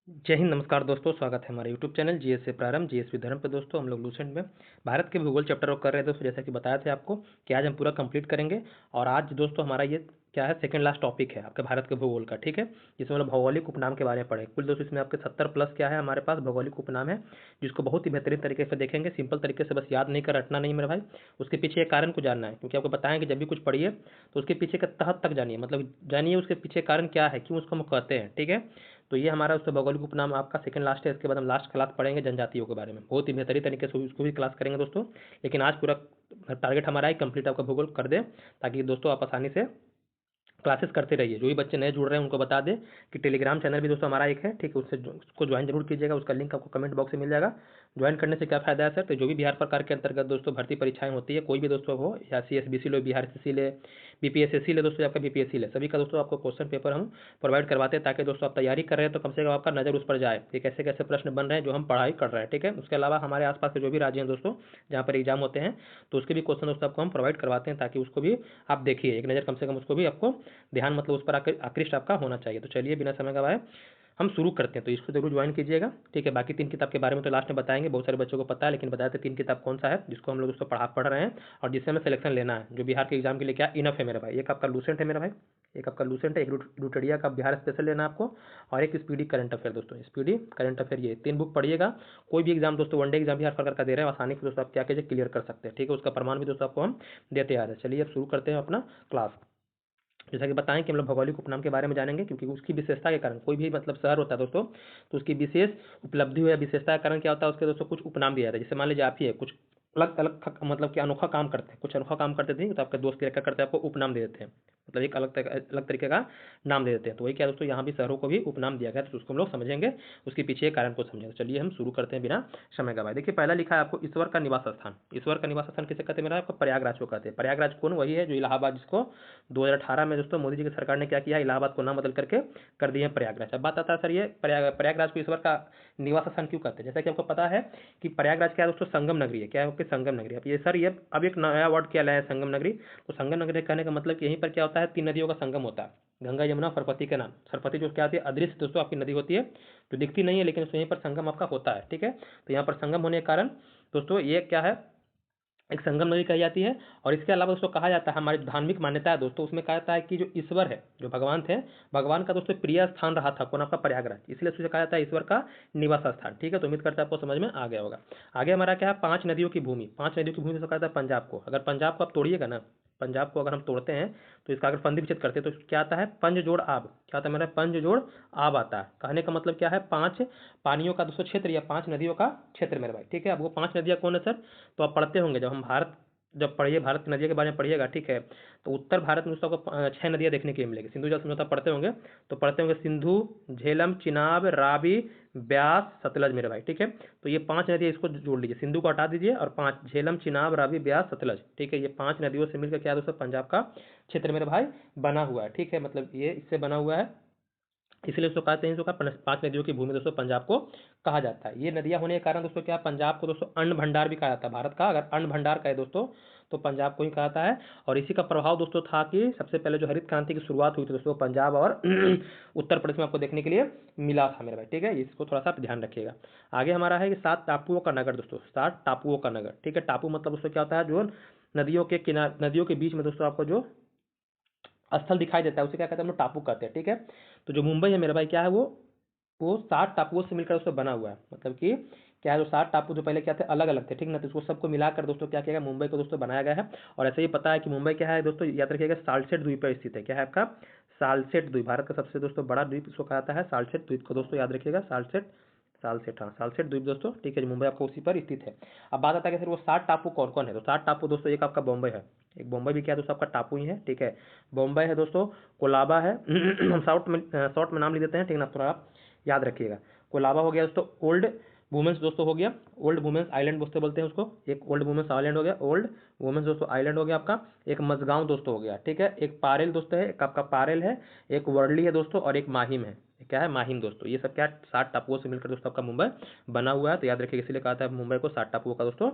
जय हिंद, नमस्कार दोस्तों। स्वागत है हमारे यूट्यूब चैनल जीएस से प्रारंभ जीएस विधर्म पे। दोस्तों हम लोग लूसेंट में भारत के भूगोल चैप्टर को कर रहे हैं दोस्तों, जैसा कि बताया था आपको कि आज हम पूरा कंप्लीट करेंगे। और आज दोस्तों हमारा ये क्या है, सेकंड लास्ट टॉपिक है आपके भारत के भूगोल का। ठीक है, जिसमें मतलब भौगोलिक उपनाम के बारे में पढ़े। कुल दोस्तों इसमें आपके 70 प्लस क्या है हमारे पास भौगोलिक उपनाम है, जिसको बहुत ही बेहतरीन तरीके से देखेंगे। सिंपल तरीके से बस याद नहीं कर रटना नहीं मेरे भाई, उसके पीछे एक कारण को जानना है। क्योंकि आपको बताएं कि जब भी कुछ पढ़िए तो उसके पीछे का तहत तक जानिए, मतलब जानिए उसके पीछे कारण क्या है, क्यों उसको हम कहते हैं। ठीक है, तो ये हमारा उसका भौगोलिक उपनाम आपका सेकंड लास्ट है। इसके बाद हम लास्ट क्लास पढ़ेंगे जनजातियों के बारे में, बहुत ही बेहतरीन तरीके से उसको भी क्लास करेंगे दोस्तों। लेकिन आज पूरा टारगेट हमारा है कंप्लीट आपका भूगोल कर दे, ताकि दोस्तों आप आसानी से क्लासेस करते रहिए। जो भी बच्चे नए जुड़ रहे हैं उनको बता दें कि टेलीग्राम चैनल भी दोस्तों हमारा एक है, ठीक है, उसको ज्वाइन जरूर कीजिएगा। उसका लिंक आपको कमेंट बॉक्स में मिल जाएगा। ज्वाइन करने से क्या फायदा है सर, तो जो भी बिहार सरकार के अंतर्गत दोस्तों भर्ती परीक्षाएं होती है, कोई भी दोस्तों हो, या CSBC ले, बिहार SSC ले, BPSSC ले दोस्तों, आपका BPSC ले, सभी का दोस्तों आपको क्वेश्चन पेपर हम प्रोवाइड करवाते हैं, ताकि दोस्तों आप तैयारी कर रहे हैं तो कम से कम आपका नजर उस पर जाए कि कैसे कैसे प्रश्न बन रहे हैं जो हम पढ़ाई कर रहे हैं। ठीक है, उसके अलावा हमारे आसपास के जो भी राज्य हैं दोस्तों जहाँ पर एग्जाम होते हैं, तो उसके भी क्वेश्चन दोस्तों आपको हम प्रोवाइड करवाते हैं, ताकि उसको भी आप देखिए एक नज़र, कम से कम उसको भी आपको ध्यान, मतलब उस पर आकृष्ट आपका होना चाहिए। तो चलिए बिना समय गवाए हम शुरू करते हैं। तो इसको जरूर ज्वाइन कीजिएगा। ठीक है, बाकी 3 किताब के बारे में तो लास्ट में बताएंगे, बहुत सारे बच्चों को पता है, लेकिन बताते 3 किताब कौन सा है जिसको हम लोग उसको पढ़ रहे हैं और जिससे हमें सिलेक्शन लेना है, जो बिहार के एग्जाम के लिए क्या इनफ है मेरा भाई। एक आपका लूसेंट है मेरा भाई, एक आपका लूसेंट है, एक डुटड़िया का बिहार स्पेशल लेना आपको, और एक स्पीडी करंट अफेयर दोस्तों, स्पीडी करंट अफेयर। ये 3 बुक पढ़िएगा। कोई भी एग्जाम दोस्तों, वनडे एग्जाम बिहार सरकार का दे रहे हैं, आसानी से दोस्तों आप क्या कीजिए, क्लियर कर सकते हैं। ठीक है, उसका प्रमाण भी दोस्तों आपको हम देते आ रहे हैं। चलिए अब शुरू करते हैं अपना क्लास। जैसा कि बताएं कि हम लोग भौगोलिक उपनाम के बारे में जानेंगे, क्योंकि उसकी विशेषता के कारण, कोई भी मतलब शहर होता है दोस्तों, तो उसकी विशेष उपलब्धि हो या विशेषता के कारण क्या होता है, उसके दोस्तों कुछ उपनाम दिया जाता है। जैसे मान लीजिए आप ही है, कुछ अलग अलग मतलब कि अनोखा काम करते हैं, कुछ अनोखा काम करते थे, तो आपके दोस्त क्या करते हैं, आपको उपनाम दे देते हैं, मतलब एक अलग तरीके का नाम दे देते हैं। तो वही क्या दोस्तों, यहाँ भी शहरों को भी उपनाम दिया गया है, तो उसको हम लोग समझेंगे, उसके पीछे कारण को समझेंगे। चलिए हम शुरू करते हैं बिना समय गवाए। देखिए पहला लिखा है आपको ईश्वर का निवास स्थान। ईश्वर का निवास स्थान किसे कहते हैं मेरा, आपको प्रयागराज को कहते हैं। प्रयागराज कौन, वही है जो इलाहाबाद, जिसको 2018 में दोस्तों मोदी जी की सरकार ने क्या किया, इलाहाबाद को नाम बदल करके कर दिए हैं प्रयागराज। अब बात आता है सर, ये प्रयागराज को ईश्वर का निवास स्थान क्यों कहते हैं। जैसा कि आपको पता है कि प्रयागराज क्या है दोस्तों, संगम नगरी है। क्या है आपकी संगम नगरी। अब ये सर ये अब एक नया वर्ड क्या लाया है, संगम नगरी। तो संगम नगरी कहने का मतलब कि यहीं पर क्या होता है, 3 नदियों का संगम होता है, गंगा यमुना सरस्वती के नाम। सरस्वती जो क्या होती है, अदृश्य दोस्तों आपकी नदी होती है, जो दिखती नहीं है, लेकिन यहीं पर संगम आपका होता है। ठीक है, तो यहाँ पर संगम होने के कारण दोस्तों ये क्या है, एक संगम नदी कही जाती है। और इसके अलावा दोस्तों कहा जाता है, हमारी धार्मिक मान्यता है दोस्तों, उसमें कहा जाता है कि जो ईश्वर है, जो भगवान थे, भगवान का दोस्तों प्रिय स्थान रहा था कौन, आपका प्रयागराज, इसलिए उसे कहा जाता है ईश्वर का निवास स्थान। ठीक है, तो उम्मीद करता है आपको समझ में आ गया होगा। आगे हमारा क्या है, 5 नदियों की भूमि। 5 नदियों की भूमि दोस्तों कहा जाता है पंजाब को। अगर पंजाब को आप तोड़िएगा ना, पंजाब को अगर हम तोड़ते हैं तो इसका अगर फंदी विच्छेद करते हैं तो क्या आता है, पंज जोड़ आब। क्या आता है मेरा, पंज जोड़ आब आता है। कहने का मतलब क्या है, 5 पानियों का दोस्तों क्षेत्र या 5 नदियों का क्षेत्र मेरे भाई। ठीक है, अब वो 5 नदियां कौन है सर, तो आप पढ़ते होंगे जब हम भारत, जब पढ़िए भारत की नदियों के बारे में पढ़िएगा। ठीक है, तो उत्तर भारत में दोस्तों आपको 6 नदियां देखने के लिए मिलेगी। सिंधु जल समझौता पढ़ते होंगे, तो पढ़ते होंगे सिंधु, झेलम, चिनाब, रावी, ब्यास, सतलज मेरे भाई। ठीक है, तो ये 5 नदियां, इसको जोड़ लीजिए, सिंधु को हटा दीजिए और 5 झेलम, चिनाब, रावी, ब्यास, सतलज। ठीक है, ये 5 नदियों से मिलकर क्या दोस्तों पंजाब का क्षेत्र मेरे भाई बना हुआ है। ठीक है, मतलब ये इससे बना हुआ है, इसलिए उसको कहते हैं, इसको 5 नदियों की भूमि दोस्तों पंजाब को कहा जाता है। ये नदियां होने के कारण दोस्तों क्या, पंजाब को दोस्तों अन्न भंडार भी कहा जाता है। भारत का अगर अन्न भंडार कहे दोस्तों, तो पंजाब को ही कहा जाता है। और इसी का प्रभाव दोस्तों था कि सबसे पहले जो हरित क्रांति की शुरुआत हुई थी दोस्तों, पंजाब और उत्तर प्रदेश में आपको देखने के लिए मिला था मेरे भाई। ठीक है, इसको थोड़ा सा आप ध्यान रखिएगा। आगे हमारा है कि 7 टापुओं का नगर दोस्तों, 7 टापुओं का नगर। ठीक है, टापू मतलब दोस्तों क्या होता है, जो नदियों के किनारे, नदियों के बीच में दोस्तों आपको जो स्थल दिखाई देता है उसे क्या कहते हैं, हम लोग टापू कहते हैं। ठीक है, तो जो मुंबई है मेरा भाई क्या है, वो 7 टापुओं से मिलकर उसको बना हुआ है। मतलब कि क्या है, जो 7 टापू जो पहले क्या थे, अलग अलग थे, ठीक ना, तो उसको सबको मिलाकर दोस्तों क्या किया गया, मुंबई को दोस्तों बनाया गया है। और ऐसे ही पता है कि मुंबई क्या है दोस्तों, याद रखिएगा, साल्सेट द्वीप पर स्थित है। क्या है आपका, साल्सेट द्वीप, भारत का सबसे दोस्तों बड़ा द्वीप इसको कहा जाता है, साल्सेट द्वीप को दोस्तों याद रखिएगा, साल्सेट, साल्सेट, हाँ साल्सेट द्वीप दोस्तों। ठीक है, जो मुंबई आपको उसी पर स्थित है। अब बात आता है कि सर वो 7 टापू कौन कौन है, तो 7 टापू दोस्तों, एक आपका बॉम्बे है, एक बॉम्बे भी क्या है दोस्तों आपका टापू ही है। ठीक है, बॉम्बे है दोस्तों, कोलाबा है हम शॉर्ट में नाम लिख देते हैं, ठीक ना, थोड़ा आप याद रखिएगा। कोलाबा हो गया दोस्तों, ओल्ड वुमेंस दोस्तों हो गया, ओल्ड वुमेंस आइलैंड दोस्तों बोलते हैं उसको, एक ओल्ड वुमेंस आइलैंड हो गया, ओल्ड वुमेंस दोस्तों आइलैंड हो गया आपका। एक मजगांव दोस्तों हो गया। ठीक है, एक पारेल दोस्तों है, एक आपका पारेल है, एक वर्ली है दोस्तों, और एक माहिम है। क्या है, माहिम दोस्तों। ये सब क्या 7 टापुओं से मिलकर दोस्तों आपका मुंबई बना हुआ है। तो याद रखिएगा, इसलिए कहा था मुंबई को 7 टापुओं का दोस्तों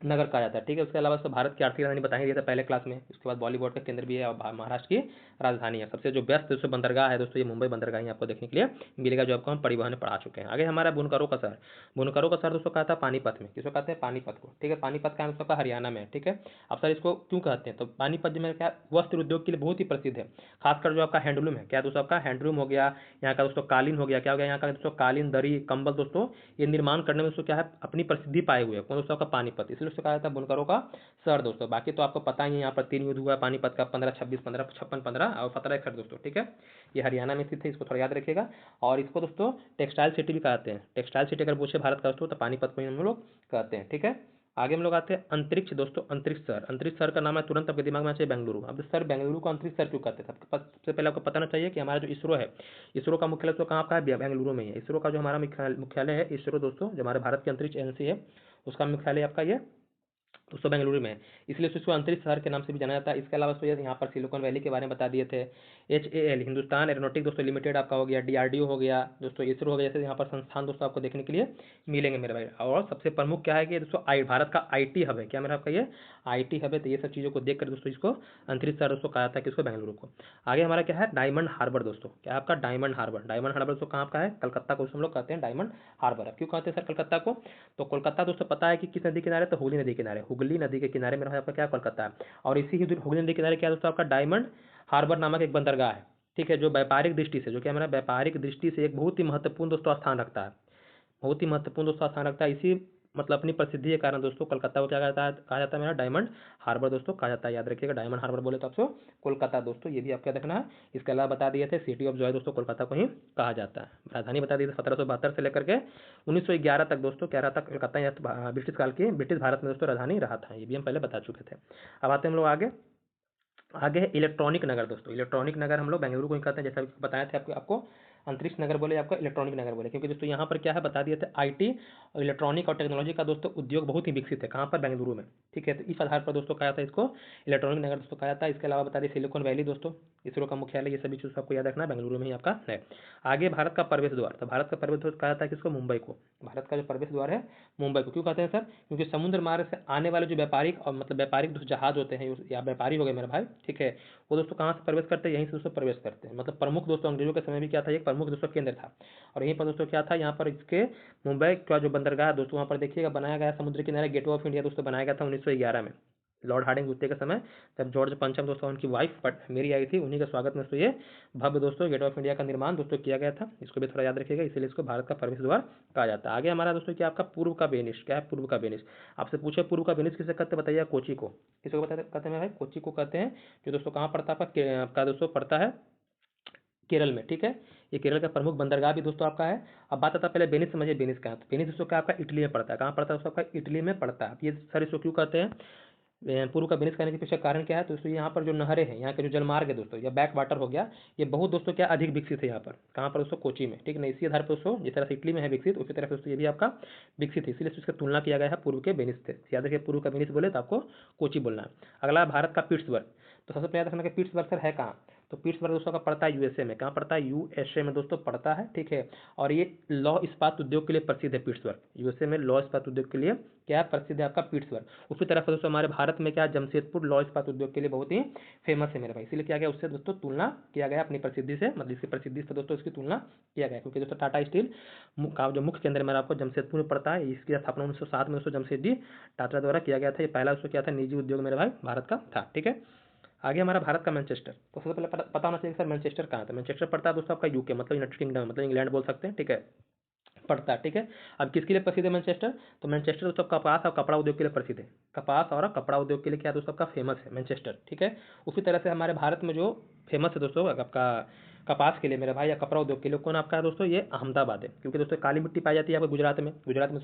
नगर कहा जाता है। ठीक है, उसके अलावा तो भारत की आर्थिक राजधानी बताई दिया था पहले क्लास में। उसके बाद बॉलीवुड का केंद्र भी है और महाराष्ट्र की राजधानी है। सबसे जो बेस्ट दोस्तों बंदरगाह है दोस्तों, ये मुंबई बंदरगाह ही आपको देखने के लिए मिलेगा, जो आपको हम परिवहन में पढ़ा चुके हैं। आगे हमारा बुनकरों का शहर। बुनकरों का शहर दोस्तों कहा था पानीपत में। किसको कहते हैं? पानीपत को। ठीक है, पानीपत का दोस्तों का हरियाणा में है। ठीक है, अब सर इसको क्यों कहते हैं? तो पानीपत जो में क्या वस्त्र उद्योग के लिए बहुत ही प्रसिद्ध है। खासकर जो आपका हैंडलूम है, क्या दोस्तों आपका हैंडलूम हो गया, यहाँ का दोस्तों कालीन हो गया, क्या हो गया यहाँ का दोस्तों कालीन, दरी, कंबल दोस्तों, ये निर्माण करने में दोस्तों क्या है अपनी प्रसिद्धि पाए हुए हैं। कौन दोस्तों का? पानीपत। इसलिए उसको कहा जाता है बुनकरों का शहर दोस्तों। बाकी तो आपको पता ही है, यहाँ पर 3 युद्ध हुआ है पानीपत का, 1526, 1556, 15 और 1761 दोस्तों। ठीक है, ये हरियाणा में स्थित है, इसको थोड़ा याद रखिएगा। और इसको दोस्तों टेक्सटाइल सिटी भी कहते हैं। टेक्सटाइल सिटी अगर पूछे भारत का दोस्तों, तो पानीपत को ही हम लोग कहते हैं। ठीक है, आगे हम लोग आते हैं अंतरिक्ष दोस्तों। अंतरिक्ष शहर, अंतरिक्ष शहर का नाम है, तुरंत आपके दिमाग में आ चाहिए बेंगलुरु। अब सर बेंगलुरु को अंतरिक्ष शहर क्यों कहते हैं? सबसे पहले आपको पता चाहिए कि हमारा जो इसरो है, इसरो का मुख्यालय तो कहाँ का है? बेंगलुरु में ही है। इसरो का जो हमारा मुख्यालय है इसरो दोस्तों, जो हमारे भारत की अंतरिक्ष एजेंसी है, उसका मुख्यालय आपका ये दोस्तों बेंगलुरु में है। इसलिए इसको अंतरिक्ष शहर के नाम से भी जाना जाता है। इसके अलावा दोस्तों यहाँ पर सिलिकॉन वैली के बारे में बता दिए थे। HAL हिंदुस्तान एरोनॉटिक दोस्तों लिमिटेड आपका हो गया, DRDO हो गया दोस्तों, इसरो हो गया, जैसे यहाँ पर संस्थान दोस्तों आपको देखने के लिए मिलेंगे मेरे भाई। और सबसे प्रमुख क्या है कि दोस्तों भारत का IT हब है। क्या मेरा आपका ये IT हब है? तो ये सब चीज़ों को देख कर दोस्तों इसको अंतरिक्ष शहर दोस्तों कहा जाता है, किसको? बेंगलुरु को। आगे हमारा क्या है? डायमंड हार्बर दोस्तों। क्या है आपका? Diamond harbour. डायमंड हार्बर दोस्तों कहाँ का है? कलकत्ता को हम लोग कहते हैं डायमंड हार्बर। अब क्यों कहते हैं सर कलकत्ता को? तो कोलकाता दोस्तों पता है कि किस नदी किनारे? तो हुगली नदी किनारे। हुगली नदी के किनारे मेरा आपका क्या कोलकाता है। और इसी ही हुगली नदी किनारे क्या दोस्तों आपका डायमंड हार्बर नामक एक बंदरगाह है। ठीक है, जो व्यापारिक दृष्टि से, जो क्या मेरा व्यापारिक दृष्टि से एक बहुत ही महत्वपूर्ण दोस्तों स्थान रखता है। बहुत ही महत्वपूर्ण दोस्तों स्थान रखता है। इसी मतलब अपनी प्रसिद्धि के कारण दोस्तों कलकत्ता को क्या कहता है? कहा जाता है मेरा डायमंड हार्बर दोस्तों कहा जाता है। याद रखिएगा, डायमंड हार्बर बोले तो आपको कोलकाता दोस्तों, ये भी आपको देखना है। इसके अलावा बता दिए थे सिटी ऑफ जॉय दोस्तों कोलकाता को ही कहा जाता है। राजधानी बता दी थी 1772 से लेकर के 1911 तक दोस्तों क्या रहा था? कलकत्ता ब्रिटिश काल की ब्रिटिश भारत में दोस्तों राजधानी रहा था। ये भी हम पहले बता चुके थे। अब आते हैं हम लोग आगे। आगे है इलेक्ट्रॉनिक नगर दोस्तों। इलेक्ट्रॉनिक नगर हम लोग बेंगलुरु को ही कहते हैं, जैसा बताया था आपको अंतरिक्ष नगर बोले, आपका इलेक्ट्रॉनिक नगर बोले, क्योंकि दोस्तों यहाँ पर क्या है बता दिए थे IT और इलेक्ट्रॉनिक और टेक्नोलॉजी का दोस्तों उद्योग बहुत ही विकसित है। कहाँ पर? बेंगलुरु में। ठीक है, तो इस आधार पर दोस्तों कहा जाता है इसको इलेक्ट्रॉनिक नगर दोस्तों कहा जाता है। इसके अलावा बता दिए सिलिकॉन वैली दोस्तों, इसरो का मुख्यालय, ये सभी चीज़ आपको याद रखना है, बेंगलुरु में ही आपका है। आगे भारत का प्रवेश द्वार। तो भारत का प्रवेश द्वार कहा जाता है किसको? मुंबई को। भारत का जो प्रवेश द्वार है मुंबई को। क्यों कहते हैं सर? क्योंकि समुद्र मार्ग से आने वाले जो व्यापारिक और मतलब व्यापारिक दोस्तों जहाज होते हैं, या व्यापारी हो गए मेरे भाई, ठीक है, वो दोस्तों कहाँ से प्रवेश करते हैं? यहीं से दोस्तों प्रवेश करते हैं। मतलब प्रमुख दोस्तों अंग्रेजों के समय भी क्या था, एक प्रमुख दोस्तों केंद्र था। और यहीं पर दोस्तों क्या था, यहाँ पर इसके मुंबई का जो बंदरगाह दोस्तों वहाँ पर देखिएगा बनाया गया समुद्र किनारे, गेटवे ऑफ इंडिया दोस्तों बनाया गया था 1911 में। लॉर्ड हार्डिंग द्वितीय के समय जब जॉर्ज पंचम दोस्तों उनकी वाइफ मेरी आई थी, उन्हीं के स्वागत में दोस्तों ये भव्य दोस्तों गेट ऑफ इंडिया का निर्माण दोस्तों किया गया था। इसको भी थोड़ा याद रखिएगा, इसीलिए इसको भारत का प्रवेश द्वार कहा जाता है। आगे हमारा दोस्तों क्या आपका पूर्व का वेनिस। क्या है पूर्व का वेनिस? आपसे पूछे पूर्व का वेनिस किसे कहते हैं? बताइए। कोची को। किसको कहते हैं भाई? कोची को कहते हैं, जो दोस्तों कहाँ पड़ता है आपका दोस्तों? पड़ता है केरल में। ठीक है, ये केरल का प्रमुख बंदरगाह भी दोस्तों आपका है। अब बात आता है पहले वेनिस, समझिए वेनिस का। तो वेनिस दोस्तों क्या आपका इटली में पड़ता है। कहाँ पड़ता है दोस्तों? आपका इटली में पड़ता है। अब ये सर इसको क्यों कहते हैं पूर्व का वेनिस कहने के पीछे कारण क्या है? तो दोस्तों यहाँ पर जो नहरें हैं, यहाँ का जो जलमार्ग है दोस्तों, या बैक वाटर हो गया, ये बहुत दोस्तों क्या अधिक विकसित है यहाँ पर। कहाँ पर दोस्तों? कोची में। ठीक है ना, इसी आधार पर दोस्तों जिस तरह से इटली में है विकसित, उसी तरह से दोस्तों ये भी आपका विकसित है, इसलिए इसका तुलना किया गया है पूर्व के वेनिस से। याद रखिए, पूर्व का वेनिस बोले तो आपको कोची बोलना है। अगला भारत का पिट्सबर्ग। तो सबसे पहले याद रखना कि पिट्सबर्ग सर है कहाँ? तो पिट्सबर्ग दोस्तों का पड़ता है USA में। कहाँ पड़ता है? USA में दोस्तों पड़ता है। ठीक है, और ये लौह इस्पात उद्योग के लिए प्रसिद्ध है पिट्सबर्ग। USA में लौह इस्पात उद्योग के लिए क्या प्रसिद्ध है? आपका पिट्सबर्ग। उसी तरह से दोस्तों हमारे भारत में क्या जमशेदपुर लौह इस्पात उद्योग के लिए बहुत ही फेमस है मेरे भाई। इसलिए क्या गया उससे दोस्तों तुलना किया गया अपनी प्रसिद्धि से, मतलब इसकी प्रसिद्धि से दोस्तों इसकी तुलना किया गया, क्योंकि दोस्तों टाटा स्टील का जो मुख्य केंद्र मेरा आपको जमशेदपुर में पड़ता है। इसकी स्थापना 1907 में दोस्तों जमशेदजी टाटा द्वारा किया गया था। ये पहला दोस्तों क्या था? निजी उद्योग मेरे भाई भारत का था। ठीक है, आगे हमारा भारत का मैनचेस्टर। तो सबसे पहले पता होना चाहिए सर मैनचेस्टर कहाँ था। मैनचेस्टर पड़ता है दोस्तों आपका UK मतलब यूनाइटेड किंगडम, मतलब इंग्लैंड बोल सकते हैं। ठीक है, पड़ता है। ठीक है, अब किसके लिए प्रसिद्ध है मैनचेस्टर? तो मैनचेस्टर दोस्तों कपास और कपड़ा उद्योग के लिए प्रसिद्ध है। कपास और कपड़ा उद्योग के लिए क्या दोस्तों आपका फेमस है मैनचेस्टर। ठीक है, उसी तरह से हमारे भारत में जो फेमस है दोस्तों आपका कपास के लिए मेरे भाई, या कपड़ा उद्योग के लिए कौन आपका है दोस्तों? ये अहमदाबाद है, क्योंकि दोस्तों काली मिट्टी पाई जाती है आपको गुजरात में। गुजरात में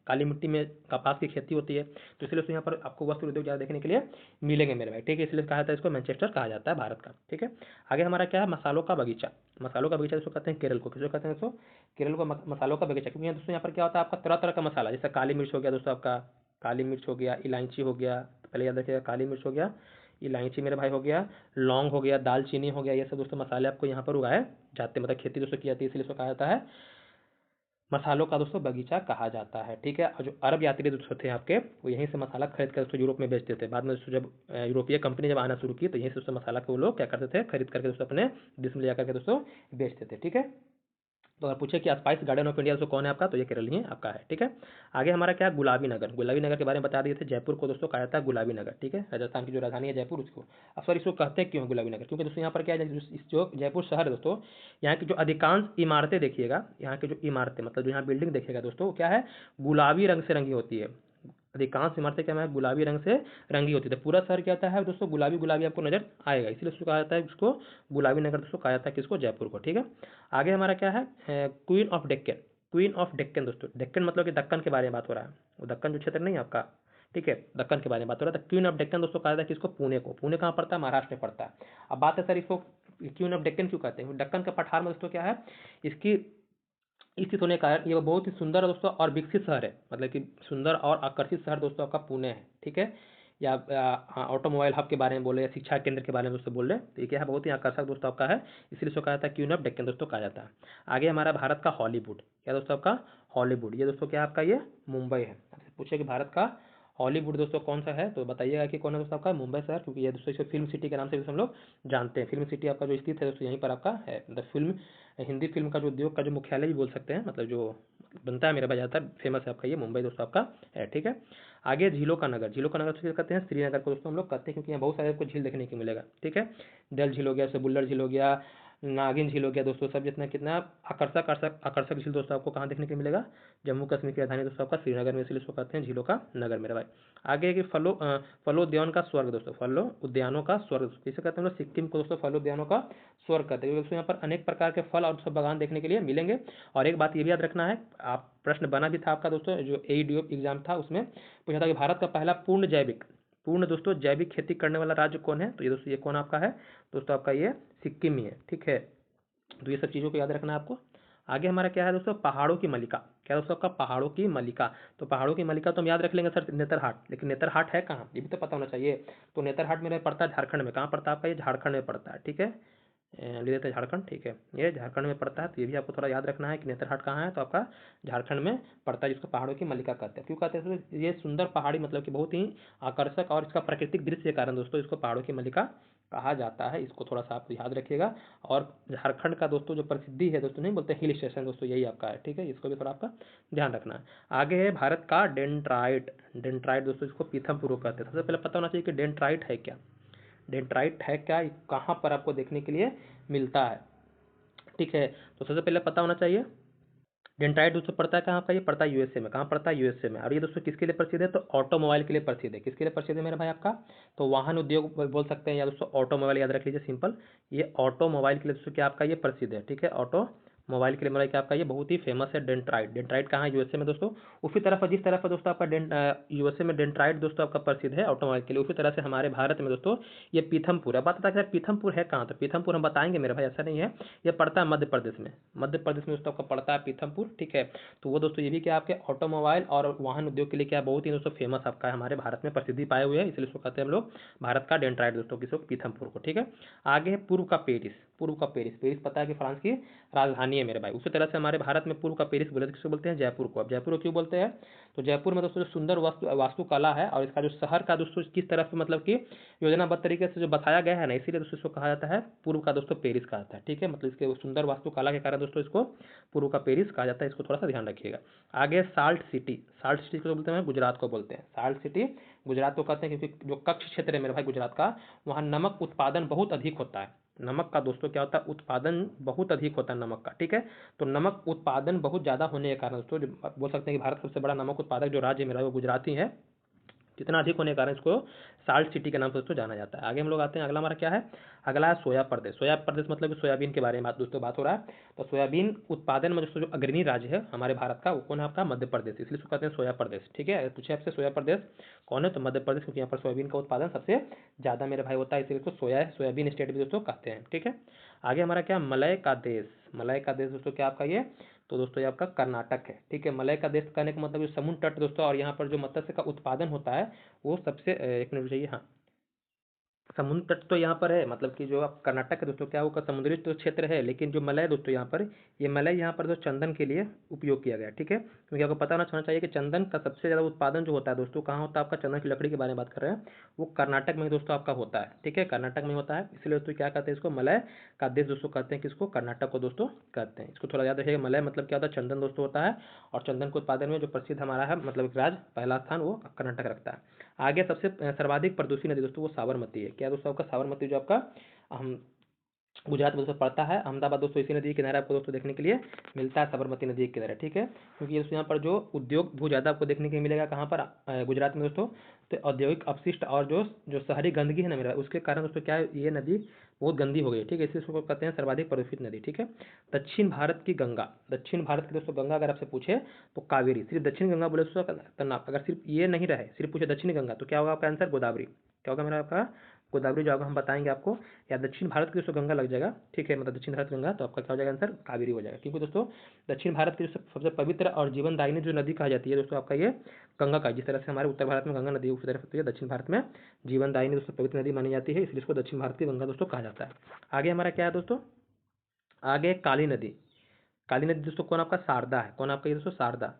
काली मिट्टी में कपास की खेती होती है, तो इसलिए दोस्तों यहाँ पर आपको वस्त्र उद्योग ज़्यादा देखने के लिए मिलेंगे मेरे भाई। ठीक है, इसलिए कहा जाता है इसको मैनचेस्टर कहा जाता है भारत का। ठीक है, आगे हमारा क्या है? मसालों का बगीचा। मसालों का बगीचा दोस्तों कहते हैं केरल को। किसको कहते हैं दोस्तों? केरल को मसालों का बगीचा, क्योंकि दोस्तों यहाँ पर क्या होता है आपका तरह तरह का मसाला, जैसे काली मिर्च हो गया दोस्तों आपका, काली मिर्च हो गया, इलायची हो गया, पहले याद रखिएगा काली मिर्च हो गया, इलायची मेरे भाई हो गया, लौंग हो गया, दालचीनी हो गया, ये सब दोस्तों मसाले आपको यहाँ पर उगाए जाते हैं, मतलब खेती दोस्तों की जाती है, इसलिए इसको कहा जाता है मसालों का दोस्तों बगीचा कहा जाता है। ठीक है, और जो अरब यात्री दोस्तों थे आपके, वो यहीं से मसाला खरीद कर दोस्तों यूरोप में बेचते थे। बाद में दोस्तों जब यूरोपीय कंपनी जब आना शुरू की, तो यहीं से दोस्तों मसाला को वो लोग क्या करते थे, खरीद करके दोस्तों अपने देश में ले जाकर के दोस्तों बेचते थे। ठीक है, तो अगर पूछे कि स्पाइस गार्डन ऑफ इंडिया दोस्तों कौन है आपका, तो ये केरल ही आपका है। ठीक है, आगे हमारा क्या है, गुलाबी नगर। गुलाबी नगर के बारे में बता दिए थे। जयपुर को दोस्तों कहा जाता है गुलाबी नगर। ठीक है, राजस्थान की जो राजधानी है जयपुर, उसको अब सर इसको कहते हैं क्यों गुलाबी नगर, क्योंकि दोस्तों यहाँ पर क्या है, जो जयपुर शहर है दोस्तों, यहाँ की जो अधिकांश इमारतें देखिएगा, यहाँ की जो इमारतें मतलब जो यहाँ बिल्डिंग देखिएगा दोस्तों, वो क्या है, गुलाबी रंग से रंगी होती है। अधिकांश इमारतें क्या है, गुलाबी रंग से रंगी होती है। तो पूरा शहर क्या होता है दोस्तों, गुलाबी गुलाबी आपको नजर आएगा, इसलिए उसको कहा जाता है, उसको गुलाबी नगर दोस्तों कहा जाता है, किसको, जयपुर को। ठीक है, आगे हमारा क्या है, queen of Deccan. Queen of Deccan दोस्तों, डेक्कन मतलब कि दक्कन के बारे में बात हो रहा है, वो दक्कन जो क्षेत्र नहीं है आपका, ठीक है, दक्कन के बारे में बात हो रहा है। तो क्वीन ऑफ डेक्कन दोस्तों कहा जाता है किसको, पुणे को। पुणे कहाँ पड़ता है, महाराष्ट्र में पड़ता है। अब बात है सर इसको क्वीन ऑफ डेक्कन क्यों कहते हैं, दक्कन का पठार में दोस्तों क्या है, इसकी स्थित होने का कारण ये बहुत ही सुंदर दोस्तों और विकसित शहर है, मतलब कि सुंदर और आकर्षित शहर दोस्तों आपका पुणे है। ठीक है, या ऑटोमोबाइल हब के बारे में बोले या शिक्षा केंद्र के बारे में दोस्तों बोल रहे, तो ये क्या है, बहुत ही आकर्षक दोस्तों आपका है, इसलिए इसको कहा जाता है क्वीन ऑफ डेक्कन दोस्तों कहा जाता है। आगे हमारा भारत का हॉलीवुड, क्या दोस्तों आपका, हॉलीवुड, ये दोस्तों क्या आपका, ये मुंबई है। आपसे पूछे कि भारत का हॉलीवुड दोस्तों कौन सा है, तो बताइएगा कि कौन है दोस्तों आपका, मुंबई शहर, क्योंकि ये दोस्तों इसे फिल्म सिटी के नाम से भी हम लोग जानते हैं। फिल्म सिटी आपका जो स्थित है दोस्तों यहीं पर आपका है, मतलब फिल्म, हिंदी फिल्म का जो उद्योग का जो मुख्यालय भी बोल सकते हैं, मतलब जो बनता है मेरा भाई ज़्यादातर फेमस है आपका ये मुंबई दोस्तों आपका है। ठीक है, आगे झीलों का नगर। झीलों का नगर तो क्या कहते हैं, श्रीनगर को दोस्तों हम लोग कहते हैं, क्योंकि यहाँ बहुत सारे आपको झील देखने को मिलेगा। ठीक है, डल झील हो गया, जैसे बुल्लर झील हो गया, नागिन झील हो गया दोस्तों, सब जितना कितना आकर्षक आकर्षक आकर्षक झील दोस्तों आपको कहाँ देखने को मिलेगा, जम्मू कश्मीर की राजधानी दोस्तों आपका श्रीनगर में, इसलिए इसको कहते हैं झीलों का नगर मेरा भाई। आगे कि फलोद्यान का स्वर्ग दोस्तों, फलो उद्यानों का स्वर्ग किसे कहते हैं हम लोग, सिक्किम को दोस्तों फलोद्यानों का स्वर्ग कहते हैं, क्योंकि दोस्तों यहाँ पर अनेक प्रकार के फल और सब बागान देखने के लिए मिलेंगे। और एक बात ये भी याद रखना है, आप प्रश्न बना भी था आपका दोस्तों, जो एईडीओ एग्जाम था उसमें पूछा था कि भारत का पहला पूर्ण दोस्तों जैविक खेती करने वाला राज्य कौन है, तो ये दोस्तों ये कौन आपका है दोस्तों, आपका ये सिक्किम ही है। ठीक है, तो ये सब चीज़ों को याद रखना है आपको। आगे हमारा क्या है दोस्तों, पहाड़ों की मलिका। क्या दोस्तों आपका, पहाड़ों की मलिका। तो पहाड़ों की मलिका तो हम याद रख लेंगे सर, नेतरहाट, लेकिन नेतरहाट है कहाँ, ये भी तो पता होना चाहिए। तो नेतरहाट मेरे पड़ता है झारखंड में, कहाँ पड़ता है आपका, ये झारखंड में पड़ता है। ठीक है, ले लेते हैं झारखंड। ठीक है, ये झारखंड में पड़ता है, तो ये भी आपको थोड़ा याद रखना है कि नेतरहाट कहाँ है, तो आपका झारखंड में पड़ता है, जिसको पहाड़ों की मल्लिका कहते हैं। क्यों कहते हैं, तो ये सुंदर पहाड़ी मतलब कि बहुत ही आकर्षक और इसका प्राकृतिक दृश्य के कारण दोस्तों इसको पहाड़ों की मल्लिका कहा जाता है, इसको थोड़ा सा आप याद रखिएगा। और झारखंड का दोस्तों जो प्रसिद्धि है दोस्तों, नहीं बोलते हिल स्टेशन दोस्तों, यही आपका है। ठीक है, इसको भी थोड़ा आपका ध्यान रखना है। आगे है भारत का डेंट्राइट। डेंट्राइट दोस्तों इसको पीथमपुर कहते हैं। सबसे पहले पता होना चाहिए कि डेंट्राइट है क्या, डेंट्राइट है क्या, कहाँ पर आपको देखने के लिए मिलता है। ठीक है, तो सबसे पहले पता होना चाहिए डेंट्राइट दोस्तों पड़ता है कहाँ, आपका ये पड़ता है यूएसए में। कहाँ पड़ता है, यूएसए में। और ये दोस्तों किसके लिए प्रसिद्ध है, तो ऑटोमोबाइल के लिए प्रसिद्ध है। किसके लिए प्रसिद्ध है मेरे भाई आपका, तो वाहन उद्योग बोल सकते हैं, या दोस्तों ऑटोमोबाइल याद रख लीजिए सिंपल, ये ऑटोमोबाइल के लिए दोस्तों क्या आपका ये प्रसिद्ध है। ठीक है, ऑटो मोबाइल के लिए मेरा क्या आपका ये बहुत ही फेमस है डेंट्राइट। डेंट्राइट कहाँ है, यूएसए में दोस्तों। उसी तरफ जिस तरफ दोस्तों आपका यूएसए में डेंट्राइट दोस्तों आपका प्रसिद्ध है ऑटोमोबाइल के लिए, उसी तरह से हमारे भारत में दोस्तों ये पीथमपुर है। बात था पीथमपुर है कहाँ, तो पीथमपुर हम बताएंगे मेरे भाई, ऐसा नहीं है, ये पड़ता है मध्य प्रदेश में। मध्य प्रदेश में दोस्तों आपका पड़ता है पीथमपुर। ठीक है, तो वो दोस्तों ये भी क्या आपके ऑटोमोबाइल और वाहन उद्योग के लिए क्या बहुत ही दोस्तों फेमस आपका है, हमारे भारत में प्रसिद्धि पाए हुए हैं, इसलिए इसको कहते हैं हम लोग भारत का डेंट्राइट दोस्तों किसको, पीथमपुर को। ठीक है, आगे है पूर्व का पेरिस। पूर्व का पेरिस, पेरिस पता है कि फ्रांस की राजधानी है मेरे भाई। उसी तरह से हमारे भारत में पूर्व का पेरिस बोले तो किसको बोलते हैं, जयपुर को। अब जयपुर को क्यों बोलते हैं, तो जयपुर में दोस्तों जो सुंदर वास्तुकला है, और इसका जो शहर का दोस्तों किस तरह से मतलब कि योजनाबद्ध तरीके से जो बताया गया है ना, इसीलिए दोस्तों इसको कहा जाता है पूर्व का दोस्तों पेरिस कहा जाता है। ठीक है, मतलब इसके सुंदर वास्तुकला के कारण दोस्तों इसको पूर्व का पेरिस कहा जाता है, इसको थोड़ा सा ध्यान रखिएगा। आगे साल्ट सिटी। साल्ट सिटी को बोलते हैं, गुजरात को बोलते हैं। साल्ट सिटी गुजरात को कहते हैं, क्योंकि जो कच्छ क्षेत्र है मेरे भाई गुजरात का, वहाँ नमक उत्पादन बहुत अधिक होता है। नमक का दोस्तों क्या होता है, उत्पादन बहुत अधिक होता है नमक का। ठीक है, तो नमक उत्पादन बहुत ज़्यादा होने के कारण दोस्तों जो बोल सकते हैं कि भारत सबसे बड़ा नमक उत्पादक जो राज्य मेरा वो गुजरात ही है। जितना अधिक होने के कारण इसको साल्ट सिटी के नाम से दोस्तों जाना जाता है। आगे हम लोग आते हैं, अगला हमारा क्या है, अगला है सोया प्रदेश। सोया प्रदेश मतलब कि सोयाबीन के बारे में दोस्तों बात हो रहा है। तो सोयाबीन उत्पादन में दोस्तों जो अग्रणी राज्य है हमारे भारत का, वो कौन है आपका, मध्य प्रदेश, इसलिए इसको कहते हैं सोया प्रदेश। ठीक है, अगर पूछे आपसे सोया प्रदेश कौन है, तो मध्य प्रदेश, क्योंकि यहाँ पर सोयाबीन का उत्पादन सबसे ज़्यादा मेरे भाई होता है, इसलिए इसको सोयाबीन स्टेट भी दोस्तों कहते हैं। ठीक है, आगे हमारा क्या, मलय का देश। मलय का देश दोस्तों क्या आपका ये, तो दोस्तों ये आपका कर्नाटक है। ठीक है, मलय का देश कहने का मतलब ये समुद्र तट दोस्तों, और यहाँ पर जो मत्स्य का उत्पादन होता है वो सबसे एक मिनट चाहिए, हाँ समुद्र तट तो यहाँ पर है, मतलब कि जो आप कर्नाटक है दोस्तों, क्या वो का समुद्री तो क्षेत्र है, लेकिन जो मलय दोस्तों यहाँ पर, ये मलय यहाँ पर जो चंदन के लिए उपयोग किया गया है, ठीक है। क्योंकि आपको पता होना चाहिए कि चंदन का सबसे ज़्यादा उत्पादन जो होता है दोस्तों, कहाँ होता है आपका, चंदन की लकड़ी के बारे में बात कर रहे हैं, वो कर्नाटक में दोस्तों आपका होता है, ठीक है, कर्नाटक में होता है। इसलिए दोस्तों क्या कहते हैं इसको, मलय का देश दोस्तों कहते हैं, किसको, कर्नाटक को दोस्तों कहते हैं। इसको थोड़ा याद रखिएगा, मलय मतलब क्या होता है, चंदन दोस्तों होता है। और चंदन के उत्पादन में जो प्रसिद्ध हमारा है, मतलब राज्य पहला स्थान वो कर्नाटक रखता है। आगे सबसे सर्वाधिक प्रदूषित नदी दोस्तों वो साबरमती है। क्या दोस्तों आपका, साबरमती जो आपका हम गुजरात में दोस्तों पड़ता है। अहमदाबाद दोस्तों इसी नदी के किनारे आपको दोस्तों देखने के लिए मिलता है, साबरमती नदी के किनारे, ठीक है। क्योंकि दोस्तों यहाँ पर जो उद्योग बहुत ज़्यादा आपको देखने के लिए मिलेगा, कहाँ पर, गुजरात में दोस्तों। तो औद्योगिक अपशिष्ट और जो जो शहरी गंदगी है ना मेरा, उसके कारण दोस्तों क्या है, ये नदी बहुत गंदी हो गई है, ठीक है। इसी इसको कहते हैं सर्वाधिक प्रदूषित नदी, ठीक है। दक्षिण भारत की गंगा, दक्षिण भारत की दोस्तों गंगा अगर आपसे पूछे तो कावेरी। सिर्फ दक्षिण गंगा बोले दोस्तों अगर सिर्फ ये नहीं रहे, सिर्फ पूछे दक्षिण गंगा, तो क्या होगा आपका आंसर, गोदावरी। क्या होगा मेरा आपका, गोदावरी जो हम बताएंगे आपको। या दक्षिण भारत की दोस्तों गंगा लग जाएगा, ठीक है, मतलब दक्षिण भारत गंगा, तो आपका क्या हो जाएगा आंसर, कावेरी हो जाएगा। क्योंकि दोस्तों दक्षिण भारत की जो सबसे पवित्र और जीवनदायिनी जो नदी कहा जाती है दोस्तों आपका ये गंगा का। जिस तरह से हमारे उत्तर भारत में गंगा नदी, उसी तरह से दक्षिण भारत में जीवनदायिनी दोस्तों पवित्र नदी मानी जाती है, इसलिए इसको दक्षिण भारत की गंगा दोस्तों कहा जाता है। आगे हमारा क्या है दोस्तों, आगे काली नदी। काली नदी दोस्तों कौन आपका, शारदा है। कौन आपका ये दोस्तों, शारदा।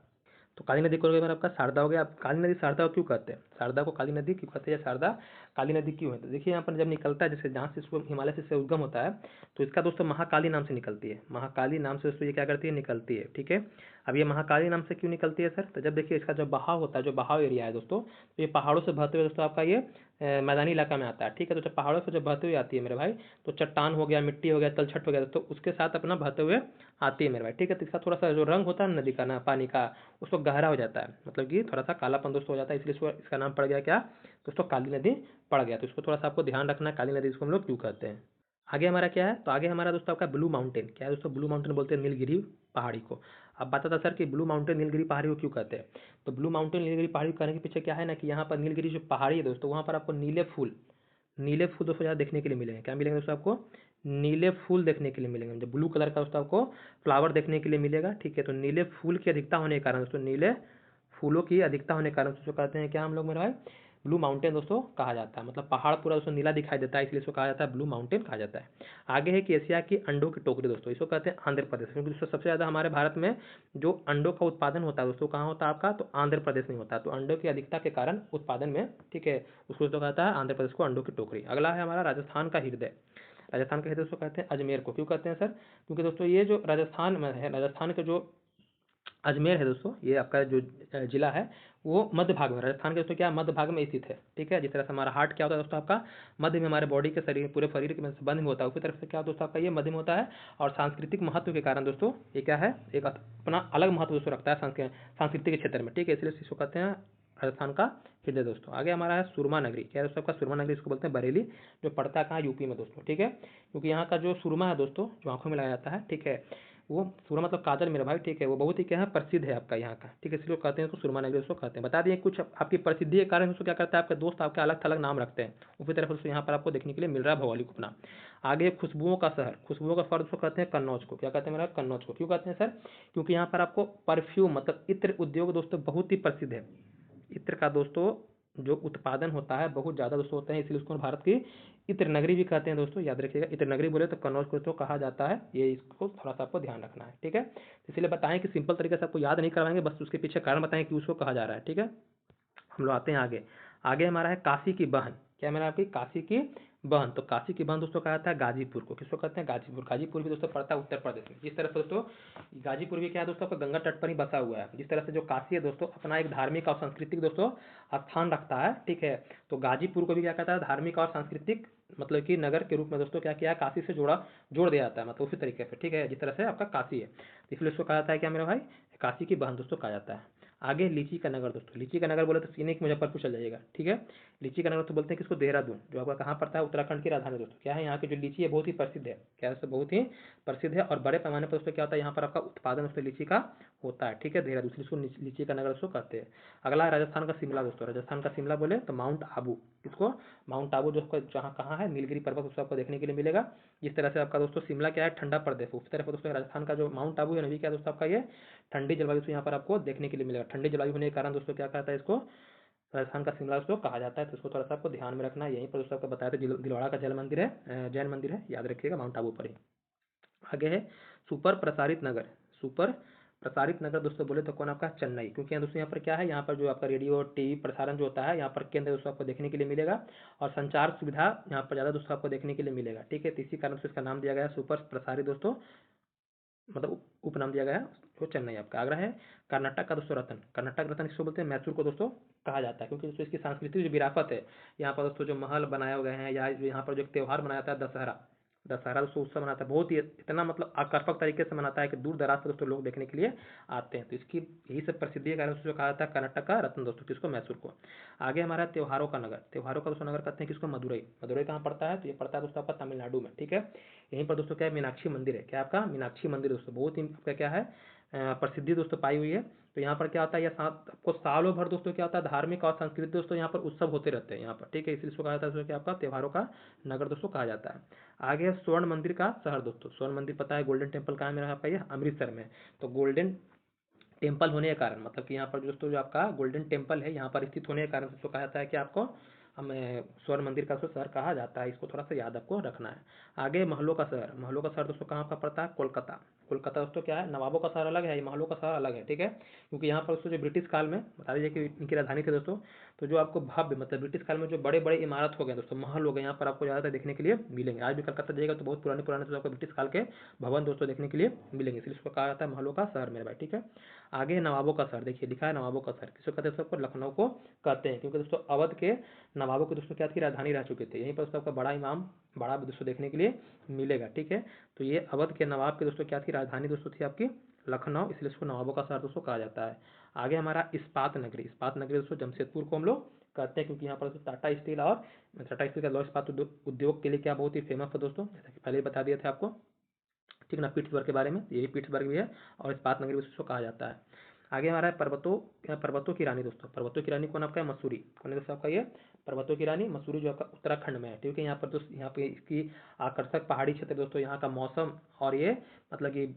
तो काली नदी को अगर आपका शारदा हो गया। आप काली नदी शारदा को क्यों कहते हैं, शारदा को काली नदी क्यों कहते हैं, या शारदा काली नदी क्यों है, तो देखिए यहाँ पर जब निकलता है, जैसे जहाँ से इसको हिमालय से उद्गम होता है, तो इसका दोस्तों महाकाली नाम से निकलती है। महाकाली नाम से दोस्तों ये क्या करती है, निकलती है, ठीक है। अब ये महाकाली नाम से क्यों निकलती है सर, तो जब देखिए इसका जो बहाव होता है, जो बहाव एरिया है दोस्तों, तो ये पहाड़ों से बहते हुए दोस्तों आपका ये मैदानी इलाका में आता है, ठीक है। तो जब पहाड़ों से जब बहते हुए आती है मेरे भाई, तो चट्टान हो गया, मिट्टी हो गया, तलछट हो गया, तो उसके साथ अपना बहते हुए आती है मेरे भाई, ठीक है। तो इसका थोड़ा सा जो रंग होता है नदी का ना, पानी का, उसको गहरा हो जाता है, मतलब कि थोड़ा सा कालापन दोस्तों हो जाता है, इसलिए इसका नाम पड़ गया क्या दोस्तों, काली नदी पड़ गया। तो इसको थोड़ा सा आपको ध्यान रखना है, काली नदी इसको हम लोग क्यों कहते हैं। आगे हमारा क्या है, तो आगे हमारा दोस्तों आपका ब्लू माउंटेन। क्या है दोस्तों, ब्लू माउंटेन बोलते हैं नीलगिरी पहाड़ी को। अब बात था सर कि ब्लू माउंटेन नीलगिरी पहाड़ी को क्यों कहते हैं। तो ब्लू माउंटेन नीलगिरी पहाड़ी को कहने के पीछे क्या है ना, कि यहाँ पर नीलगिरी जो पहाड़ी है दोस्तों, वहाँ पर आपको नीले फूल दोस्तों ज़्यादा देखने के लिए मिलेंगे। क्या मिलेंगे दोस्तों आपको, नीले फूल देखने के लिए मिलेंगे, जो ब्लू कलर का दोस्तों आपको फ्लावर देखने के लिए मिलेगा, ठीक है। तो नीले फूल की अधिकता होने के कारण दोस्तों, नीले फूलों की अधिकता होने के कारण दोस्तों कहते हैं क्या हम लोग मेरे भाई, ब्लू माउंटेन दोस्तों कहा जाता है। मतलब पहाड़ पूरा दोस्तों नीला दिखाई देता है, इसलिए इसको कहा जाता है ब्लू माउंटेन कहा जाता है। आगे है कि एशिया की अंडों की टोकरी दोस्तों, इसको कहते हैं आंध्र प्रदेश। क्योंकि दोस्तों सबसे ज़्यादा हमारे भारत में जो अंडों का उत्पादन होता है दोस्तों, कहाँ होता है आपका, तो आंध्र प्रदेश में होता है। तो अंडों की अधिकता के कारण उत्पादन में, ठीक है, उसको दोस्तों कहता है आंध्र प्रदेश को अंडों की टोकरी। अगला है हमारा राजस्थान का हृदय। राजस्थान का हृदय दोस्तों कहते हैं अजमेर को। क्यों कहते हैं सर, क्योंकि दोस्तों ये जो राजस्थान में है, राजस्थान के जो अजमेर है दोस्तों, ये आपका जो जिला है, वो मध्य भाग में, राजस्थान के दोस्तों क्या मध्य भाग में स्थित है, ठीक है। जिस तरह से हमारा हार्ट क्या होता है दोस्तों आपका मध्य में, हमारे बॉडी के शरीर पूरे शरीर के संबंध में होता है, उसी तरफ से क्या दोस्तों आपका ये मध्य में होता है। और सांस्कृतिक महत्व के कारण दोस्तों ये क्या है, एक अपना अलग महत्व दोस्तों रखता है सांस्कृतिक के क्षेत्र में, ठीक है। इसलिए इसको कहते हैं राजस्थान का हृदय दोस्तों। आगे हमारा है सुरमा नगरी। क्या है दोस्तों आपका, सुरमा नगरी इसको बोलते हैं बरेली, जो पड़ता है कहाँ, यूपी में दोस्तों, ठीक है। क्योंकि यहाँ का जो सुरमा है दोस्तों, जो आंखों में लगाया जाता है, ठीक है, वो सुरमा मतलब काजल मेरा भाई, ठीक है, वो बहुत ही क्या है, प्रसिद्ध है आपका यहाँ का, ठीक है। इसलिए कहते हैं उसको सुरमा नगरी उसको कहते हैं। बता दिए कुछ आपकी प्रसिद्धि के कारण उसको क्या करता है, आपके दोस्त आपके अलग थलग नाम रखते हैं। उसी तरह से यहाँ पर आपको देखने के लिए मिल रहा है भौगोलिक उपनाम। आगे खुशबुओं का शहर, खुशबुओं का शहर उसको कहते हैं कन्नौज को। क्या कहते हैं मेरा, कन्नौज को। क्यों कहते हैं सर, क्योंकि यहाँ पर आपको परफ्यूम मतलब इत्र उद्योग दोस्तों बहुत ही प्रसिद्ध है। इत्र का दोस्तों जो उत्पादन होता है बहुत ज़्यादा दोस्तों होता है, इसलिए उसको भारत की इत्र नगरी भी कहते हैं दोस्तों, याद रखिएगा। इत्र नगरी बोले तो कन्नौज को तो कहा जाता है, ये इसको थोड़ा सा आपको ध्यान रखना है, ठीक है। इसलिए बताएं कि सिंपल तरीके से आपको याद नहीं करवाएंगे, बस उसके पीछे कारण बताएं कि उसको कहा जा रहा है, ठीक है। हम लोग आते हैं आगे। आगे हमारा है काशी की बहन। क्या मेरा आपकी, काशी की बहन। तो काशी की बहन दोस्तों कहा जाता है गाजीपुर को। किसको कहते हैं, गाजीपुर। गाजीपुर भी दोस्तों पड़ता है उत्तर प्रदेश में। जिस तरह से दोस्तों गाजीपुर भी क्या है दोस्तों आपका गंगा तट पर ही बसा हुआ है। जिस तरह से जो काशी है दोस्तों अपना एक धार्मिक और सांस्कृतिक दोस्तों स्थान रखता है, ठीक है। तो गाजीपुर को भी क्या कहता है, धार्मिक और सांस्कृतिक मतलब कि नगर के रूप में दोस्तों क्या किया, काशी से जोड़ दिया जाता है, मतलब उसी तरीके से, ठीक है। जिस तरह से आपका काशी है, इसलिए उसको कहा जाता है क्या मेरा भाई, काशी की बहन दोस्तों कहा जाता है। आगे लीची का नगर दोस्तों। लीची का नगर बोले तो सीने की मुजफ्फरपुर चल जाइएगा, ठीक है। लीची का नगर तो बोलते हैं किसको, देहरादून, जो आपका कहाँ पड़ता है, उत्तराखंड की राजधानी दोस्तों। क्या है, यहाँ की जो लीची है बहुत ही प्रसिद्ध है। क्या है, बहुत ही प्रसिद्ध है और बड़े पैमाने पर दोस्तों क्या होता है, यहाँ पर आपका उत्पादन दोस्तों लीची का होता है, ठीक है। देहरादून, इसको लीची का नगर दोस्तों कहते हैं। अगला है राजस्थान का शिमला दोस्तों। राजस्थान का शिमला बोले तो माउंट आबू। किसको, माउंट आबू जो जहाँ कहाँ है, नीलगिरी पर्वत उसको आपको देखने के लिए मिलेगा। जिस तरह से आपका दोस्तों शिमला क्या है, ठंडा प्रदेश, उस तरह दोस्तों राजस्थान का जो माउंट आबू है नवी क्या दोस्तों आपका ये ठंडी जलवायु से यहाँ पर आपको देखने के लिए मिलेगा। ठंडी जलवायु होने के कारण दोस्तों क्या कहता है इसको, राजस्थान का शिमला दोस्तों कहा जाता है, तो इसको थोड़ा सा आपको ध्यान में रखना है। यहीं पर दोस्तों आपको बताया था दिलवाड़ा का जल मंदिर है, जैन मंदिर है, याद रखिएगा, माउंट आबू पर ही। आगे है सुपर प्रसारित नगर। सुपर प्रसारित नगर दोस्तों बोले तो कौन आपका चेन्नई, क्योंकि यहाँ दोस्तों यहाँ पर क्या है, यहाँ पर जो आपका रेडियो टीवी प्रसारण जो होता है यहाँ पर केंद्र दोस्तों आपको देखने के लिए मिलेगा, और संचार सुविधा यहाँ पर ज़्यादा दोस्तों आपको देखने के लिए मिलेगा, ठीक है। तो इसी कारण से इसका नाम दिया गया है सुपर प्रसारित दोस्तों, मतलब उपनाम दिया गया है। वो चेन्नई आपका। आगरा है कर्नाटक का दोस्तों रत्न। कर्नाटक रत्न किसको बोलते हैं, मैसूर को दोस्तों कहा जाता है, क्योंकि दोस्तों इसकी सांस्कृतिक जो विरासत है, यहाँ पर दोस्तों जो महल बनाए गए हैं, या यहाँ पर जो एक त्यौहार मनाया जाता है दशहरा, दशहरा दोस्तों उत्सव मनाता है, बहुत ही इतना मतलब आकर्षक तरीके से मनाता है कि दूर दराज से दोस्तों लोग देखने के लिए आते हैं। तो इसकी यही सब प्रसिद्धि के कारण दोस्तों कहा जाता है कर्नाटक का रत्न दोस्तों, किसको, मैसूर को। आगे हमारा त्योहारों का नगर। त्योहारों का दोस्तों नगर कहते हैं किसको, मदुरई। मदुरई कहाँ पड़ता है, तो ये पड़ता है दोस्तों आपका तमिलनाडु में, ठीक है। यहीं पर दोस्तों क्या है, मीनाक्षी मंदिर है। क्या आपका, मीनाक्षी मंदिर दोस्तों, बहुत ही आपका क्या है, प्रसिद्धि दोस्तों पाई हुई है। तो यहाँ पर क्या होता है, यह आपको सालों भर दोस्तों क्या होता है, धार्मिक और सांस्कृतिक दोस्तों यहाँ पर उत्सव होते रहते हैं यहाँ पर, ठीक है। इसलिए इसको कहा जाता है दोस्तों कि आपका त्योहारों का नगर दोस्तों कहा जाता है। आगे स्वर्ण मंदिर का शहर दोस्तों। स्वर्ण मंदिर पता है, गोल्डन टेम्पल कहाँ में रहा आपका, ये अमृतसर में। तो गोल्डन टेम्पल होने के कारण, मतलब कि यहाँ पर दोस्तों जो आपका गोल्डन टेम्पल है यहाँ पर स्थित होने के कारण दोस्तों कहा जाता है कि आपको हमें स्वर्ण मंदिर का शहर कहा जाता है। इसको थोड़ा सा याद आपको रखना है। आगे महलों का शहर। महलों का शहर दोस्तों कहाँ का पड़ता है, कोलकाता। कोलकाता दोस्तों क्या है, नवाबों का शहर अलग है, ये महलों का शहर अलग है, ठीक है। क्योंकि यहाँ पर दोस्तों जो ब्रिटिश काल में, बता दीजिए कि इनकी राजधानी थी दोस्तों, तो जो आपको भव्य मतलब ब्रिटिश काल में जो बड़े बड़े इमारत हो गए दोस्तों, महल हो गए, यहाँ पर आपको ज़्यादातर देखने के लिए मिलेंगे। आज भी कलकत्ता जाइएगा तो बहुत पुराने पुराने दोस्तों आपको ब्रिटिश काल के भवन दोस्तों देखने के लिए मिलेंगे, इसलिए इसको कहा जाता है महलों का शहर मेरे भाई, ठीक है। आगे नवाबों का शहर, देखिए लिखा है नवाबों का शहर, किसको कहते हैं दोस्तों, लखनऊ को कहते हैं, क्योंकि दोस्तों अवध के नवाबों को दोस्तों क्या थी, राजधानी रह चुके थे। यहीं पर दोस्तों आपका बड़ा इमाम बड़ा भी दोस्तों देखने के लिए मिलेगा, ठीक है। तो ये अवध के नवाब की दोस्तों क्या थी, राजधानी दोस्तों थी आपकी लखनऊ, इसलिए इसको नवाबों का शहर दोस्तों कहा जाता है। आगे हमारा इस्पात नगरी। इस्पात नगरी दोस्तों जमशेदपुर को हम लोग कहते हैं, क्योंकि यहाँ पर टाटा स्टील का लौह इस्पात उद्योग के लिए क्या बहुत ही फेमस है दोस्तों, जैसा कि पहले ही बता दिए थे आपको, ठीक ना, पिट्सबर्ग के बारे में। यही पिट्सबर्ग भी है और इस्पात नगरी उसको कहा जाता है। आगे हमारा है पर्वतों की रानी दोस्तों। पर्वतों की रानी कौन आपका है, मसूरी। कौन है दोस्तों आपका ये पर्वतों की रानी, मसूरी, जो आपका उत्तराखंड में है, ठीक है। यहाँ पर दोस्तों यहाँ पे इसकी आकर्षक पहाड़ी क्षेत्र दोस्तों, यहाँ का मौसम और ये मतलब कि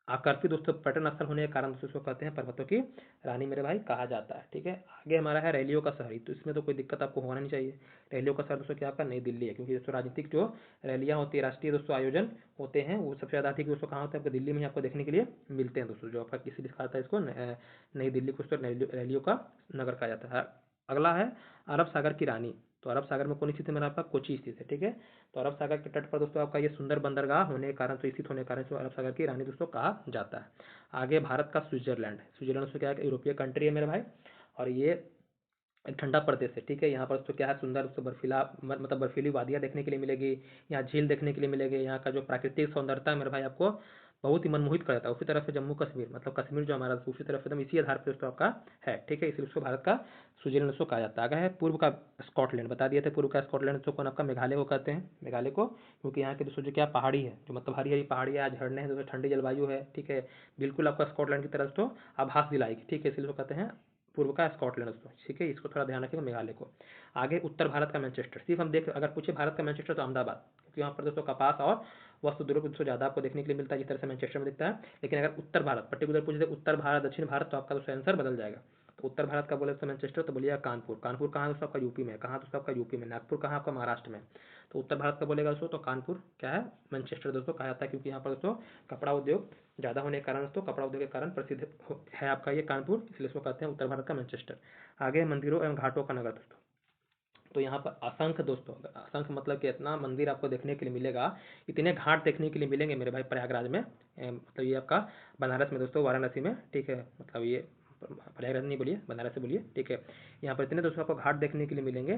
आकर्षित दोस्तों पर्यटन स्थल होने के कारण दोस्तों इसको कहते हैं पर्वतों की रानी मेरे भाई कहा जाता है, ठीक है। आगे हमारा है रैलियों का शहर। तो इसमें तो कोई दिक्कत आपको होना नहीं चाहिए। रैलियों का शहर दोस्तों क्या आपका, नई दिल्ली है, क्योंकि दोस्तों राजनीतिक जो रैलियां होती है, राष्ट्रीय दोस्तों आयोजन होते हैं, वो सबसे ज़्यादा अधिक दोस्तों कहाँ होते हैं, आपको दिल्ली में ही आपको देखने के लिए मिलते हैं दोस्तों। जो आपका किसी दिखाता है इसको नई दिल्ली को दोस्तों रैलियों का नगर कहा जाता है। अगला है अरब सागर की रानी। तो अरब सागर में कौन स्थित है मेरा, आपका कोची स्थित है, ठीक है। तो अरब सागर के तट पर दोस्तों आपका ये सुंदर बंदरगाह होने के कारण, तो स्थित होने के कारण इसको अरब सागर की रानी दोस्तों कहा जाता है। आगे भारत का स्विट्जरलैंड। स्विट्जरलैंड दोस्तों क्या है, यूरोपीय कंट्री है मेरे भाई, और ये एक ठंडा प्रदेश है, ठीक है। यहाँ पर तो क्या है, सुंदर दोस्तों बर्फीला मतलब बर्फीली वादियाँ देखने के लिए मिलेगी, यहाँ झील देखने के लिए मिलेगी। यहाँ का जो प्राकृतिक सौंदर्यता है मेरे भाई आपको बहुत ही मनमोहित करता है। उसी तरह से जम्मू कश्मीर, मतलब कश्मीर जो हमारा उसी तरह से एकदम इसी आधार पर दोस्तों आपका है, ठीक है। इसलिए उसको भारत का स्विट्जरलैंड दोस्तों कहा जाता है। आगे है पूर्व का स्कॉटलैंड। बता दिए थे पूर्व का स्कॉटलैंड दोस्तों कौन आपका, मेघालय को कहते हैं, मेघालय को, क्योंकि यहाँ के दोस्तों जो क्या पहाड़ी है, जो मतलब हरी हरी पहाड़ी है, झरने हैं दोस्तों, ठंडी जलवायु है, ठीक है। बिल्कुल आपका स्कॉटलैंड की तरह दोस्तों आभास दिलाएगी, ठीक है। इसलिए उसको कहते हैं पूर्व का स्कॉटलैंड दोस्तों, ठीक है। इसको थोड़ा ध्यान रखिएगा मेघालय को। आगे उत्तर भारत का मैनचेस्टर। सिर्फ हम देख अगर पूछे भारत का मैनचेस्टर तो अहमदाबाद, क्योंकि वहाँ पर दोस्तों कपास और वस्तु उद्योग दोस्तों ज़्यादा आपको देखने के लिए मिलता है, जिस तरह से मैनचेस्टर में दिखता है। लेकिन अगर उत्तर भारत पर्टिकुलर पूछे तो उत्तर भारत दक्षिण भारत, तो आपका दोस्तों आंसर बदल जाएगा। तो उत्तर भारत का बोले तो मैनचेस्टर, तो बोलिएगा कानपुर। कानपुर कहाँ दोस्तों आपका, यूपी में। कहाँ दोस्तों आपका, यूपी में। नागपुर कहाँ आपका, महाराष्ट्र में। तो उत्तर भारत का बोलेगा दोस्तों तो कानपुर क्या है, मैनचेस्टर दोस्तों कहा जाता है, क्योंकि यहाँ पर दोस्तों कपड़ा उद्योग ज़्यादा होने के कारण दोस्तों, कपड़ा उद्योग के कारण प्रसिद्ध है आपका ये कानपुर, इसलिए इसको कहते हैं उत्तर भारत का मैनचेस्टर। आगे मंदिरों एवं घाटों का नगर दोस्तों। तो यहाँ पर असंख्य दोस्तों, असंख्य मतलब कि इतना मंदिर आपको देखने के लिए मिलेगा, इतने घाट देखने के लिए मिलेंगे मेरे भाई प्रयागराज में, मतलब ये आपका बनारस में दोस्तों, वाराणसी में, ठीक है। मतलब ये प्रयागराज नहीं बोलिए, बनारस से बोलिए, ठीक है। यहाँ पर इतने दोस्तों आपको घाट देखने के लिए मिलेंगे,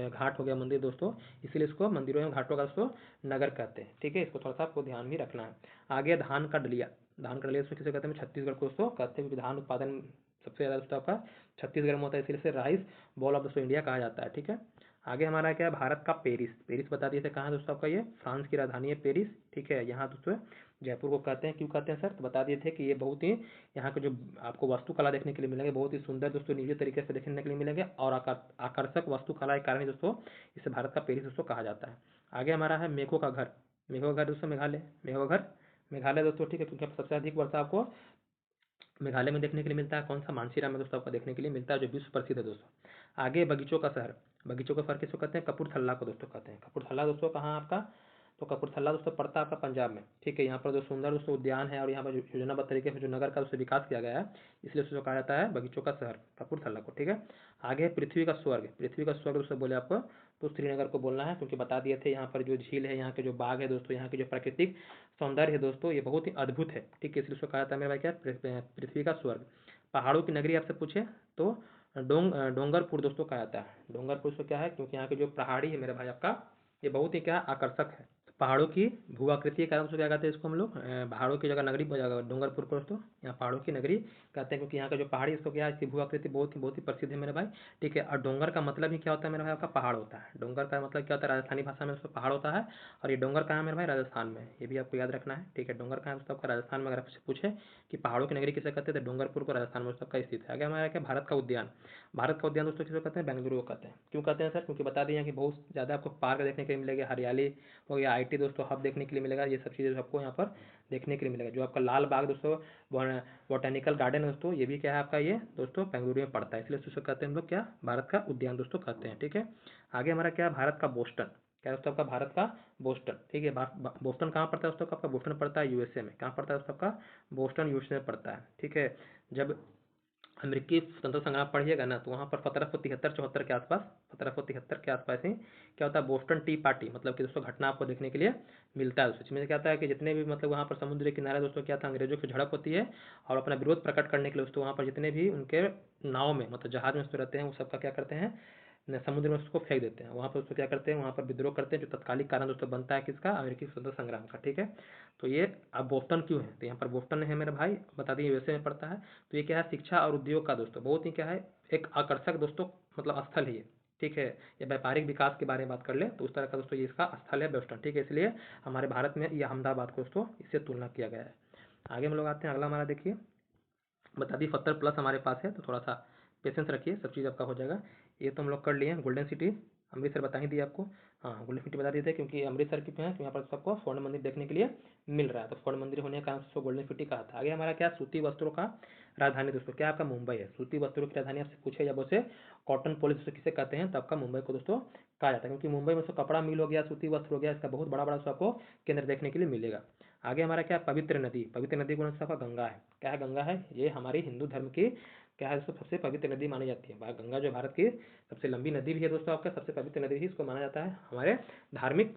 घाट हो गया मंदिर दोस्तों, इसीलिए इसको मंदिरों एवं घाटों का दोस्तों नगर कहते हैं, ठीक है। इसको थोड़ा सा आपको ध्यान भी रखना है। आगे धान का डलिया। धान का डलिया दोस्तों किसे कहते हैं, छत्तीसगढ़ को दोस्तों कहते हैं, क्योंकि धान उत्पादन सबसे ज़्यादा दोस्तों आपका छत्तीसगढ़ में होता है, इसलिए से राइस बॉल ऑफ दोस्तों इंडिया कहा जाता है, ठीक है। आगे हमारा क्या है, भारत का पेरिस। पेरिस बता दिए थे कहाँ दोस्तों आपका, ये फ्रांस की राजधानी है पेरिस, ठीक है। यहाँ दोस्तों जयपुर को कहते हैं, क्यों कहते हैं सर, तो बता दिए थे कि ये बहुत ही यहाँ के जो आपको वास्तुकला देखने के लिए मिलेंगे, बहुत ही सुंदर दोस्तों निजी तरीके से देखने के लिए मिलेंगे, और आकर्षक वास्तुकला के कारण ही दोस्तों इसे भारत का पेरिस दोस्तों कहा जाता है। आगे हमारा है मेघों का घर। मेघों का घर दोस्तों मेघालय। मेघों का घर मेघालय दोस्तों, ठीक है, क्योंकि सबसे अधिक वर्षा आपको मेघालय में देखने के लिए मिलता है। कौन सा, मानसीराम में दोस्तों आपको देखने के लिए मिलता है, जो विश्व प्रसिद्ध है दोस्तों। आगे बगीचों का शहर, बगीचों का शहर किसको कहते हैं? कपूरथला को दोस्तों कहते हैं। कपूरथला दोस्तों कहाँ आपका? तो कपूरथला दोस्तों पड़ता है आपका पंजाब में, ठीक है। यहाँ पर जो सुंदर दोस्तों उद्यान है और यहाँ पर जो योजनाबद्ध तरीके से जो नगर का उससे विकास किया गया है, इसलिए उसको कहा जाता है बगीचों का शहर कपूरथला को, ठीक है। आगे पृथ्वी का स्वर्ग, पृथ्वी का स्वर्ग दोस्तों बोले आपको तो श्रीनगर को बोलना है, क्योंकि बता दिए थे यहाँ पर जो झील है, यहाँ के जो बाग है दोस्तों, यहाँ की जो प्राकृतिक सौंदर्य है दोस्तों, ये बहुत ही अद्भुत है, ठीक है। इसलिए उसको कहा जाता है मेरे भाई क्या? पृथ्वी का स्वर्ग। पहाड़ों की नगरी आपसे पूछे तो डोंगरपुर दोस्तों कहा जाता है। डोंगरपुर से क्या है? क्योंकि यहाँ की जो पहाड़ी है मेरे भाई आपका, ये बहुत ही क्या आकर्षक है। पहाड़ों की भू आकृति के कारण से क्या कहते हैं इसको हम लोग? पहाड़ों की जगह नगरी डोंगरपुर को दोस्तों यहाँ पहाड़ों की नगरी कहते हैं, क्योंकि यहाँ का जो पहाड़ी इसको क्या है, इसकी भू आकृति बहुत ही प्रसिद्ध है मेरे भाई, ठीक है। और डोंगर का मतलब ही क्या होता है मेरे भाई आपका? पहाड़ होता है। डोंगर का मतलब क्या होता है? राजस्थानी भाषा में उसको पहाड़ होता है। और ये डोंगर कहाँ है मेरे भाई? राजस्थान में, ये भी आपको याद रखना है, ठीक है। डोंगर कहाँ है दोस्तों आपका? राजस्थान में। अगर आपसे पूछे कि पहाड़ों की नगरी किसे कहते हैं, तो डोंगरपुर को राजस्थान में सबका स्थित है। आगे हमारा क्या? भारत का उद्यान, भारत का उद्यान दोस्तों किसे कहते हैं? बेंगलुरु को कहते हैं। क्यों कहते हैं सर? क्योंकि बता दिए कि बहुत ज़्यादा आपको पार्क देखने के लिए मिलेगा, हरियाली हो गया, आईटी दोस्तों हब देखने के लिए मिलेगा, ये सब चीज़ें आपको यहाँ पर देखने के लिए मिलेगा। जो आपका लाल बाग दोस्तों बोटेनिकल गार्डन है दोस्तों, ये भी क्या है आपका? ये दोस्तों बेंगलुरु में पड़ता है, इसलिए उसको कहते हैं हम लोग क्या? भारत का उद्यान दोस्तों कहते हैं, ठीक है। आगे हमारा क्या? भारत का बोस्टन, क्या दोस्तों आपका? भारत का बोस्टन, ठीक है। बोस्टन कहाँ पड़ता है दोस्तों आपका? बोस्टन पड़ता है यूएसए में। कहाँ पड़ता है दोस्तों आपका? बोस्टन यूएसए में पड़ता है, ठीक है। जब अमेरिकी स्वतंत्रता संग्राम पढ़िएगा ना, तो वहाँ पर 1773-74 के आसपास, 1773 के आसपास ही क्या होता है? बोस्टन टी पार्टी मतलब कि दोस्तों घटना आपको देखने के लिए मिलता है। सच में क्या होता है कि जितने भी मतलब वहाँ पर समुद्र किनारे दोस्तों क्या था, अंग्रेजों की झड़प होती है, और अपना विरोध प्रकट करने के लिए दोस्तों वहाँ पर जितने भी उनके नाव में मतलब जहाज में दोस्तों रहते हैं, वो सबका क्या करते हैं? समुद्र में उसको फेंक देते हैं। वहाँ पर दोस्तों क्या करते हैं? वहाँ पर विद्रोह करते हैं, जो तत्कालिक कारण दोस्तों बनता है किसका? अमेरिकी स्वतंत्रता संग्राम का, ठीक है। तो ये अब बोस्टन क्यों है? तो यहाँ पर बोस्टन है मेरे भाई, बता दिए यूएसए में पड़ता है। तो ये क्या है? शिक्षा और उद्योग का दोस्तों बहुत ही क्या है? एक आकर्षक दोस्तों मतलब स्थल है ये, ठीक है। ये व्यापारिक विकास के बारे में बात कर ले तो उस तरह का दोस्तों ये इसका स्थल है बोस्टन, ठीक है। इसलिए हमारे भारत में ये अहमदाबाद को दोस्तों इससे तुलना किया गया है। आगे हम लोग आते हैं, अगला हमारा देखिए, बता दी 70 प्लस हमारे पास है, तो थोड़ा सा पेशेंस रखिए, सब चीज़ आपका हो जाएगा। ये तो हम लोग कर लिए हैं। गोल्डन सिटी अमृतसर बता ही दिया आपको, हाँ गोल्डन सिटी बता दिए थे, क्योंकि अमृतसर की है, तो यहाँ पर सबको स्वर्ण मंदिर देखने के लिए मिल रहा है, तो स्वर्ण मंदिर होने के कारण से उसको गोल्डन सिटी कहा था। आगे हमारा क्या? सूती वस्त्रों का राजधानी दोस्तों क्या आपका? मुंबई है। सूती वस्त्रों की राजधानी आपसे पूछे जब उसे कॉटन पॉलिश दोस्तों किसे कहते हैं, तो आपका मुंबई को दोस्तों कहा जाता है, क्योंकि मुंबई में दोस्तों कपड़ा मिल हो गया, सूती वस्त्र हो गया, इसका बहुत बड़ा बड़ा आपको केंद्र देखने के लिए मिलेगा। आगे हमारा क्या? पवित्र नदी, पवित्र नदी कौन सा? गंगा है। क्या है? गंगा है। ये हमारी हिंदू धर्म की क्या है दोस्तों? सबसे पवित्र नदी मानी जाती है। गंगा जो भारत की सबसे लंबी नदी भी है दोस्तों, आपका सबसे पवित्र नदी भी इसको माना जाता है हमारे धार्मिक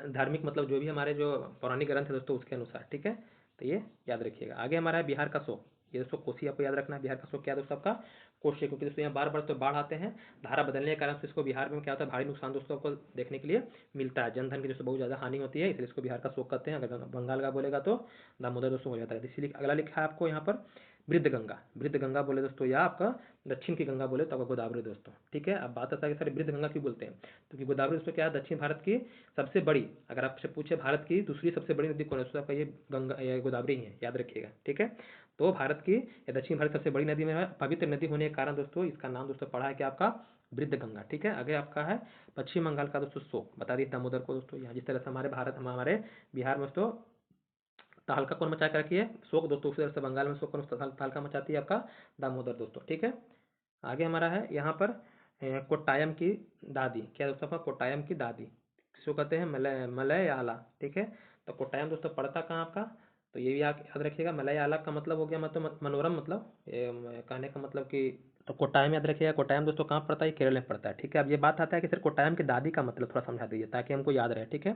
धार्मिक मतलब जो भी हमारे जो पौराणिक ग्रंथ है दोस्तों उसके अनुसार, ठीक है। तो ये याद रखिएगा। आगे हमारा है बिहार का शोक, ये दोस्तों कोसी आपको याद रखना है। बिहार का शोक क्या है दोस्तों आपका? कोसी, क्योंकि दोस्तों यहाँ बार बार तो बाढ़ आते हैं, धारा बदलने के कारण से इसको बिहार में क्या होता है? भारी नुकसान दोस्तों आपको देखने के लिए मिलता है, जनधन की दोस्तों बहुत ज़्यादा हानि होती है, इसलिए इसको बिहार का शोक कहते हैं। अगर बंगाल का बोलेगा तो दामोदर दोस्तों हो जाता है। इसीलिए अगला लिखा है आपको यहाँ पर वृद्ध गंगा, वृद्ध गंगा बोले दोस्तों, या आपका दक्षिण की गंगा बोले तो आपका गोदावरी दोस्तों, ठीक है। अब बात आता है कि सर वृद्ध गंगा क्यों बोलते हैं, क्योंकि गोदावरी दोस्तों क्या है? दक्षिण भारत की सबसे बड़ी, अगर आपसे पूछे भारत की दूसरी सबसे बड़ी नदी कौन है, तो आपका ये गंगा, ये गोदावरी ही है, याद रखिएगा, ठीक है। तो भारत की या दक्षिण भारत सबसे बड़ी नदी में है, पवित्र नदी होने के कारण दोस्तों इसका नाम दोस्तों पड़ा है कि आपका वृद्ध गंगा, ठीक है। आगे आपका है पश्चिम बंगाल का दोस्तों शोक, बता दी दामोदर को दोस्तों। यहाँ जिस तरह से हमारे भारत हमारे बिहार में दोस्तों तहलका कौन मचा कर रखी है? शोक दोस्तों, उसी तरह से बंगाल में शोक कौन तहलका मचाती है? आपका दामोदर दोस्तों, ठीक है। आगे हमारा है यहाँ पर कोट्टायम की दादी, क्या दोस्तों आपका? कोट्टायम की दादी किसको कहते हैं? मलयाला, ठीक है। तो कोट्टायम दोस्तों पड़ता कहाँ आपका? तो ये भी आप याद रखिएगा, मलयाला का मतलब हो गया मतलब मनोरम, मतलब कहने का मतलब कि, तो कोट्टायम याद रखिएगा। कोट्टायम दोस्तों कहाँ पड़ता है? केरल में पड़ता है, ठीक है। अब ये बात आता है कि सर कोट्टायम की दादी का मतलब थोड़ा समझा दीजिए ताकि हमको याद रहे, ठीक है।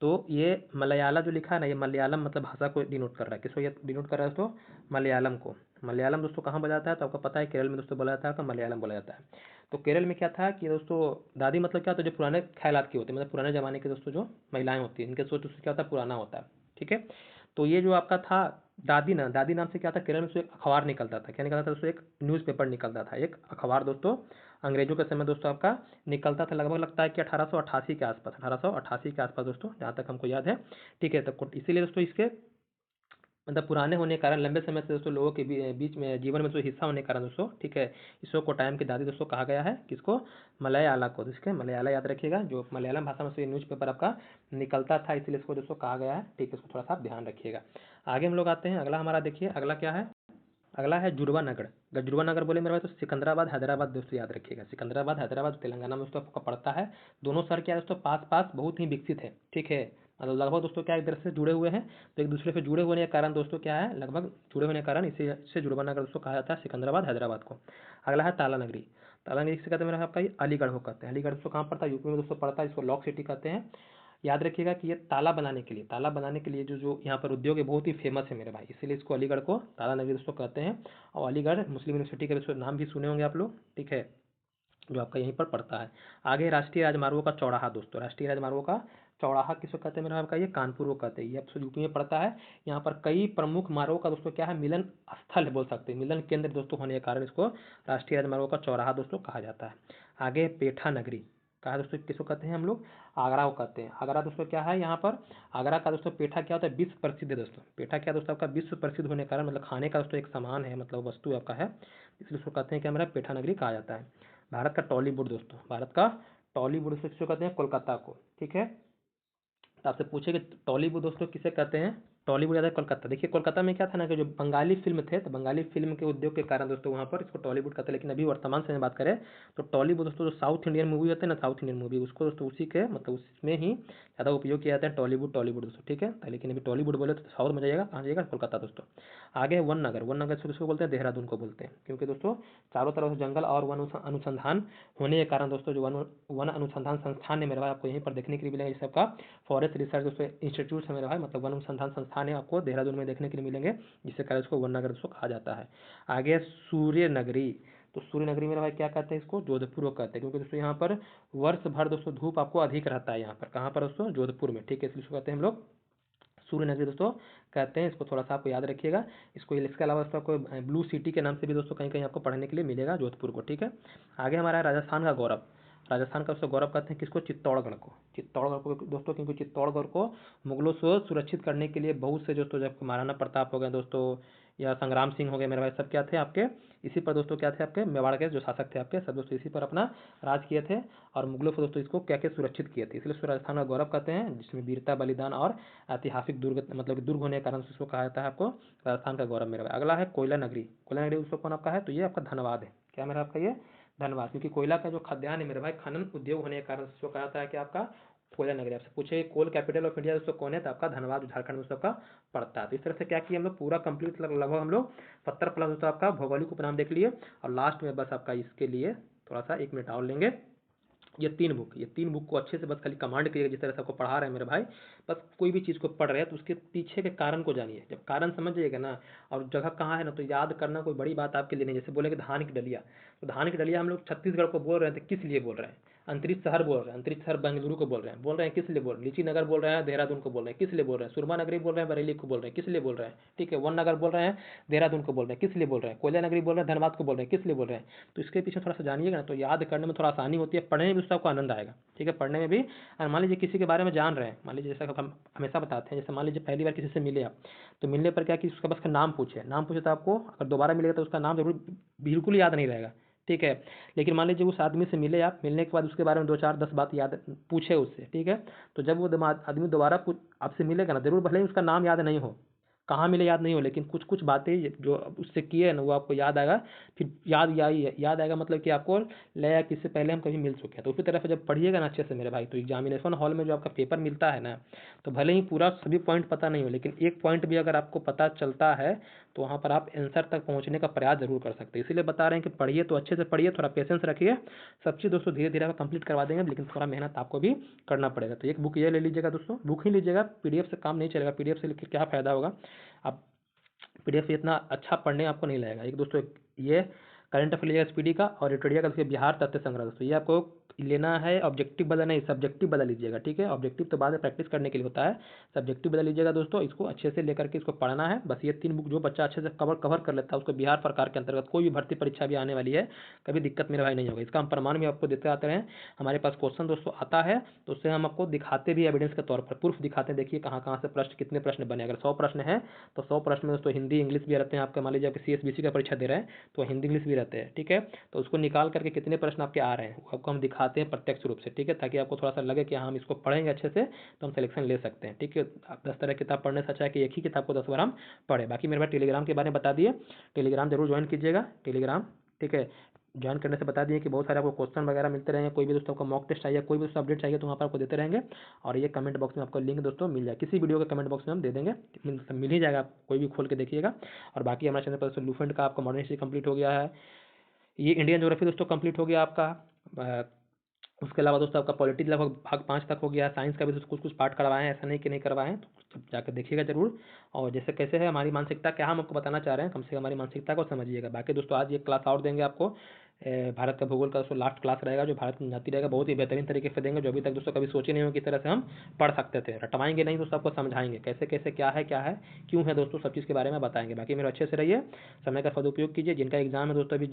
तो ये मलयाला जो लिखा है ना, ये मलयालम मतलब भाषा को डिनोट कर रहा है, किसको ये डिनोट कर रहा है दोस्तों? मलयालम को। मलयालम दोस्तों कहाँ बोला जाता है? तो आपको पता है केरल में दोस्तों बोला जाता है, तो मलयालम बोला जाता है। तो केरल में क्या था कि दोस्तों दादी मतलब क्या, तो जो पुराने ख्यालात की होती है, मतलब पुराने ज़माने के दोस्तों जो महिलाएं होती हैं, इनके सोच उससे क्या होता है? पुराना होता है, ठीक है। तो ये जो आपका था दादी ना, दादी नाम से क्या था? केरल में एक अखबार निकलता था, क्या निकलता था दोस्तों? एक न्यूज़पेपर निकलता था, एक अखबार दोस्तों, अंग्रेजों के समय दोस्तों आपका निकलता था, लगभग लगता है कि 1888 के आसपास, 1888 के आसपास दोस्तों, जहाँ तक हमको याद है, ठीक है। तो इसीलिए दोस्तों इसके मतलब पुराने होने के कारण, लंबे समय से दोस्तों लोगों के बीच में जीवन में दोस्तों हिस्सा होने के कारण दोस्तों, ठीक है, इसको कोट्टायम की दादी दोस्तों कहा गया है, किसको? मलयाला को। इसके मलयाला याद रखिएगा, जो मलयालम भाषा में से न्यूज़पेपर आपका निकलता था, इसलिए इसको दोस्तों कहा गया है, ठीक है। इसको थोड़ा सा आप ध्यान रखिएगा। आगे हम लोग आते हैं, अगला हमारा देखिए, अगला क्या है? अगला है जुड़वा नगर। अगर जुड़वा नगर बोले मेरे भाई तो सिकंदराबाद हैदराबाद दोस्तों याद रखिएगा। सिकंदराबाद हैदराबाद तेलंगाना में दोस्तों आपको पड़ता है। दोनों शहर क्या है दोस्तों, पास पास बहुत ही विकसित है, ठीक है। मतलब लगभग दोस्तों क्या एक तरह से जुड़े हुए हैं, तो एक दूसरे से जुड़े होने के कारण दोस्तों क्या है, लगभग जुड़े होने के कारण इसे जुड़वा नगर दोस्तों कहा जाता है सिकंदराबाद हैदराबाद को। अगला है ताला नगरी। ताला नगरी किसे कहते हैं मेरा आपका, ये अलीगढ़ को कहते हैं। अलीगढ़ दोस्तों कहाँ पड़ता है, यूपी में दोस्तों पड़ता है, इसको लॉक सिटी कहते हैं। याद रखिएगा कि ये ताला बनाने के लिए जो जो यहाँ पर उद्योग है बहुत ही फेमस है मेरे भाई, इसीलिए इसको अलीगढ़ को ताला नगरी दोस्तों कहते हैं। और अलीगढ़ मुस्लिम यूनिवर्सिटी का दोस्तों नाम भी सुने होंगे आप लोग, ठीक है, जो आपका यहीं पर पड़ता है। आगे राष्ट्रीय राजमार्गों का चौराहा दोस्तों, राष्ट्रीय राजमार्गों का चौराहा किसको कहते हैं मेरा आपका, ये कानपुर को कहते हैं। ये आपको यूपी में पड़ता है। यहाँ पर कई प्रमुख मार्गों का दोस्तों क्या है, मिलन स्थल बोल सकते हैं, मिलन केंद्र दोस्तों होने के कारण इसको राष्ट्रीय राजमार्गों का चौराहा दोस्तों कहा जाता है। आगे पेठा नगरी, कहा दोस्तों किसको कहते हैं हम लोग, आगरा को कहते हैं। आगरा दोस्तों क्या है, यहाँ पर आगरा का दोस्तों पेठा क्या होता है, विश्व प्रसिद्ध है दोस्तों। पेठा क्या दोस्तों आपका, विश्व प्रसिद्ध होने के कारण, मतलब खाने का दोस्तों एक सामान है, मतलब वस्तु आपका है, इसलिए उसको कहते हैं क्या मेरा, पेठा नगरी कहा जाता है। भारत का टॉलीवुड दोस्तों, भारत का टॉलीवुड किसको कहते हैं, कोलकाता को, ठीक है। तो आपसे पूछे कि टॉलीवुड दोस्तों किसे कहते हैं, टॉलीवुड याद है कोलकाता। देखिए कोलकाता में क्या था ना कि जो बंगाली फिल्म थे, तो बंगाली फिल्म के उद्योग के कारण दोस्तों वहाँ पर इसको टॉलीवुड कहते हैं। लेकिन अभी वर्तमान समय में बात करें तो टॉलीवुड दोस्तों जो साउथ इंडियन मूवी होते हैं ना, साउथ इंडियन मूवी, उसको दोस्तों उसी के मतलब उसमें ही ज़्यादा उपयोग किया जाता है टॉलीवुड टॉलीवुड दोस्तों, ठीक है। तो लेकिन अभी टॉलीवुड बोले तो साउथ में जाइएगा, कहाँ जाइएगा, कोलकाता दोस्तों। आगे वन नगर, वन नगर किसको बोलते हैं, देहरादून को बोलते हैं, क्योंकि दोस्तों चारों तरफ से जंगल और वन अनुसंधान होने के कारण दोस्तों जो वन अनुसंधान संस्थान है मेरे भाई आपको यहीं पर देखने के लिए मिलेगा। जैसे आपका फॉरेस्ट रिसर्च दोस्तों इंस्टीट्यूट है मेरे भाई, मतलब वन अनुसंधान संस्थान है, आपको देहरादून में देखने के लिए मिलेंगे, जिससे कारण इसको वन नगर दोस्तों कहा जाता है। आगे सूर्य नगरी, तो सूर्य नगरी मेरे भाई क्या कहते हैं, इसको जोधपुर को कहते हैं, क्योंकि दोस्तों यहाँ पर वर्ष भर दोस्तों धूप आपको अधिक रहता है यहाँ पर, कहाँ पर दोस्तों, जोधपुर में, ठीक है, इसलिए इसको कहते हैं हम लोग सूर्य नगरी दोस्तों कहते हैं। इसको थोड़ा सा आपको याद रखिएगा। इसके अलावा दोस्तों आपको ब्लू सिटी के नाम से भी दोस्तों कहीं कहीं आपको पढ़ने के लिए मिलेगा जोधपुर को, ठीक है। आगे हमारा है राजस्थान का गौरव। राजस्थान का दोस्तों गौरव कहते हैं किसको, चित्तौड़गढ़ को, चित्तौड़गढ़ को दोस्तों, क्योंकि चित्तौड़गढ़ को मुगलों से सुरक्षित करने के लिए बहुत से दोस्तों, जब महाराणा प्रताप हो गए दोस्तों, या संग्राम सिंह हो गए मेरे भाई, सब क्या थे आपके इसी पर दोस्तों, क्या थे आपके मेवाड़ के जो शासक थे आपके, सब दोस्तों इसी पर अपना राज किए थे। और मुगलों को दोस्तों इसको क्या क्या सुरक्षित किए थे, इसलिए राजस्थान का गौरव कहते हैं, जिसमें वीरता बलिदान और ऐतिहासिक दुर्ग मतलब दुर्ग होने के कारण से इसको कहा जाता है आपको राजस्थान का गौरव मेरा भाई। अगला है कोयला नगरी। कोयला नगरी उसको कौन आपका है, तो ये आपका धनबाद है, क्या मेरा आपका ये धनबाद, क्योंकि कोयला का जो खाद्यान्न है मेरे भाई, खनन उद्योग होने के कारण इसको कहा जाता है कि आपका कोयला नगरी। आपसे पूछे कोल कैपिटल ऑफ इंडिया दोस्तों कौन है, तो आपका धनबाद झारखंड में सबका पड़ता है। तो इस तरह से क्या किया हम लोग, पूरा कंप्लीट लगभग हम लोग 70 प्लस दोस्तों आपका भौगोलिक उपनाम देख लिए। और लास्ट में बस आपका इसके लिए थोड़ा सा 1 मिनट और लेंगे। ये तीन बुक को अच्छे से बस खाली कमांड करिएगा, जिस तरह से आपको पढ़ा रहे हैं मेरे भाई। बस कोई भी चीज़ को पढ़ रहे हैं तो उसके पीछे के कारण को जानिए, जब कारण समझ जाइएगा ना और जगह कहाँ है ना, तो याद करना कोई बड़ी बात आपके लिए नहीं। जैसे बोले कि धान की डलिया, तो धान की डलिया हम लोग छत्तीसगढ़ को बोल रहे हैं, तो किस लिए बोल रहे हैं, अंतरिक्ष शहर बोल रहे हैं, अंतरिक्ष शहर बेंगलुरु को बोल रहे हैं किस लिए बोल रहे हैं, लीची नगर बोल रहे हैं देहरादून को बोल रहे हैं किस लिए बोल रहे हैं, सुरमा नगरी बोल रहे हैं बरेली को बोल रहे हैं किस लिए बोल रहे हैं, ठीक है, वन नगर बोल रहे हैं देहरादून को बोल रहे हैं किस लिए बोल रहे हैं, कोयला नगरी बोल रहे हैं धनबाद को बोल रहे हैं किस लिए बोल रहे हैं। तो इसके पीछे थोड़ा सा जानिएगा ना, तो याद करने में थोड़ा आसानी होती है, पढ़ने में भी उसका आपको आनंद आएगा, ठीक है, पढ़ने में भी। और मान लीजिए किसी के बारे में जान रहे हैं, मान लीजिए जैसा हम हमेशा बताते हैं, जैसे मान लीजिए पहली बार किसी से मिले आप, तो मिलने पर क्या कि उसका बस का नाम पूछे तो आपको अगर दोबारा मिलेगा तो उसका नाम जरूर बिल्कुल याद नहीं रहेगा, ठीक है। लेकिन मान लीजिए उस आदमी से मिले आप, मिलने के बाद उसके बारे में 2 4 10 बात याद पूछे उससे, ठीक है, तो जब वो आदमी दोबारा आपसे मिलेगा ना, जरूर भले ही उसका नाम याद नहीं हो, कहाँ मिले याद नहीं हो, लेकिन कुछ कुछ बातें जो उससे किए ना वो आपको याद आएगा। फिर याद आएगा मतलब कि आपको लगा कि इससे पहले हम कभी मिल चुके हैं। तो उसी तरह से जब पढ़िएगा ना अच्छे से मेरे भाई, तो एग्जामिनेशन हॉल में जो आपका पेपर मिलता है ना, तो भले ही पूरा सभी पॉइंट पता नहीं हो, लेकिन एक पॉइंट भी अगर आपको पता चलता है तो वहाँ पर आप आंसर तक पहुँचने का प्रयास जरूर कर सकते हैं। इसीलिए बता रहे हैं कि पढ़िए तो अच्छे से पढ़िए, थोड़ा पेशेंस रखिए, सब चीज़ दोस्तों धीरे धीरे कंप्लीट करवा देंगे, लेकिन थोड़ा मेहनत आपको भी करना पड़ेगा। तो एक बुक ये ले लीजिएगा दोस्तों, बुक ही लीजिएगा, पीडीएफ से काम नहीं चलेगा, पीडीएफ से लेकर क्या फ़ायदा होगा, आप पीडीएफ से इतना अच्छा पढ़ने आपको नहीं लगेगा। एक दोस्तों ये करंट अफेयर लीजिएगा एसपीडी का, और एटोडिया का देखिए बिहार तथ्य संग्रह दोस्तों, ये आपको लेना है, ऑब्जेक्टिव बदल नहीं सब्जेक्टिव बदल लीजिएगा, ठीक है, ऑब्जेक्टिव तो बाद में प्रैक्टिस करने के लिए होता है, सब्जेक्टिव बदल लीजिएगा दोस्तों। इसको अच्छे से लेकर के इसको पढ़ना है, बस ये 3 बुक जो बच्चा अच्छे से कवर कर लेता है उसको बिहार सरकार के अंतर्गत कोई भी भर्ती परीक्षा भी आने वाली है, कभी दिक्कत मेरे भाई नहीं होगा। इसका हम प्रमाण भी आपको देते आते हैं, हमारे पास क्वेश्चन दोस्तों आता है तो उससे हम आपको दिखाते भी एविडेंस के तौर पर, प्रूफ दिखाते हैं, देखिए कहाँ कहाँ से प्रश्न कितने प्रश्न बने। अगर 100 प्रश्न है तो 100 प्रश्न में दोस्तों हिंदी इंग्लिश भी रहते हैं आपके, मान लीजिए आपके सीएसबीसी का परीक्षा दे रहे हैं तो हिंदी इंग्लिश भी रहते हैं, ठीक है, तो उसको निकाल करके कितने प्रश्न आपके आ रहे हैं आपको हम दिखा दिखाते हैं प्रत्यक्ष रूप से, ठीक है, ताकि आपको थोड़ा सा लगे कि हाँ हम इसको पढ़ेंगे अच्छे से तो हम सिलेक्शन ले सकते हैं, ठीक है। आप 10 तरह की किताब पढ़ने से अच्छा है कि एक ही किताब को 10 बार हम पढ़े। बाकी मेरे पास टेलीग्राम के बारे में बता दिए, टेलीग्राम जरूर ज्वाइन कीजिएगा, टेलीग्राम, ठीक है। ज्वाइन करने से बता दिए कि बहुत सारे आपको क्वेश्चन वगैरह मिलते रहेंगे, कोई भी दोस्तों आपको मॉक टेस्ट चाहिए, कोई भी दोस्तों अपडेट चाहिए तो वहाँ पर आपको देते रहेंगे। और ये कमेंट बॉक्स में आपको लिंक दोस्तों मिल जाए, किसी वीडियो के कमेंट बॉक्स में हम दे देंगे, मिल ही जाएगा, आप कोई भी खोल के देखिएगा। और बाकी हमारे चैनल पर दोस्तों लूसेंट का आपका मॉडर्न हिस्ट्री कंप्लीट हो गया है, ये इंडियन ज्योग्राफी दोस्तों कंप्लीट हो गया आपका। उसके अलावा दोस्तों आपका पॉलिटी लगभग भाग 5 तक हो गया, साइंस का भी दोस्तों कुछ कुछ पार्ट करवाए हैं, ऐसा नहीं कि नहीं करवाए हैं, तो जाकर देखिएगा जरूर। और जैसे कैसे है हमारी मानसिकता, क्या हम आपको बताना चाह रहे हैं, कम से कम हमारी मानसिकता को समझिएगा। बाकी दोस्तों आज ये क्लास और देंगे आपको, भारत का भूगोल का दोस्तों लास्ट क्लास रहेगा, जो भारत में जाती रहेगा, बहुत ही बेहतरीन तरीके से देंगे, जो अभी तक दोस्तों कभी सोचे नहीं हो किस तरह से हम पढ़ सकते थे। रटवाएंगे नहीं दोस्तों, आपको समझाएंगे कैसे कैसे क्या है क्यों है दोस्तों, सब चीज़ के बारे में बताएंगे। बाकी मेरे अच्छे से रहिए, समय का सदुपयोग कीजिए। जिनका एग्जाम है दोस्तों अभी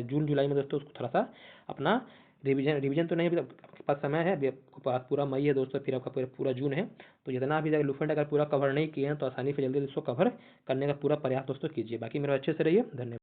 जून जुलाई में दोस्तों, उसको थोड़ा सा अपना रिवीजन रिवीजन तो नहीं, अभी आपके पास समय है, अभी आपके पास पूरा मई है दोस्तों, फिर आपका पूरा पूरा जून है। तो जितना अभी तक लुफेंट अगर पूरा कवर नहीं किए हैं तो आसानी से जल्दी दोस्तों कवर करने का पूरा प्रयास दोस्तों कीजिए। बाकी मेरे अच्छे से रहिए, धन्यवाद।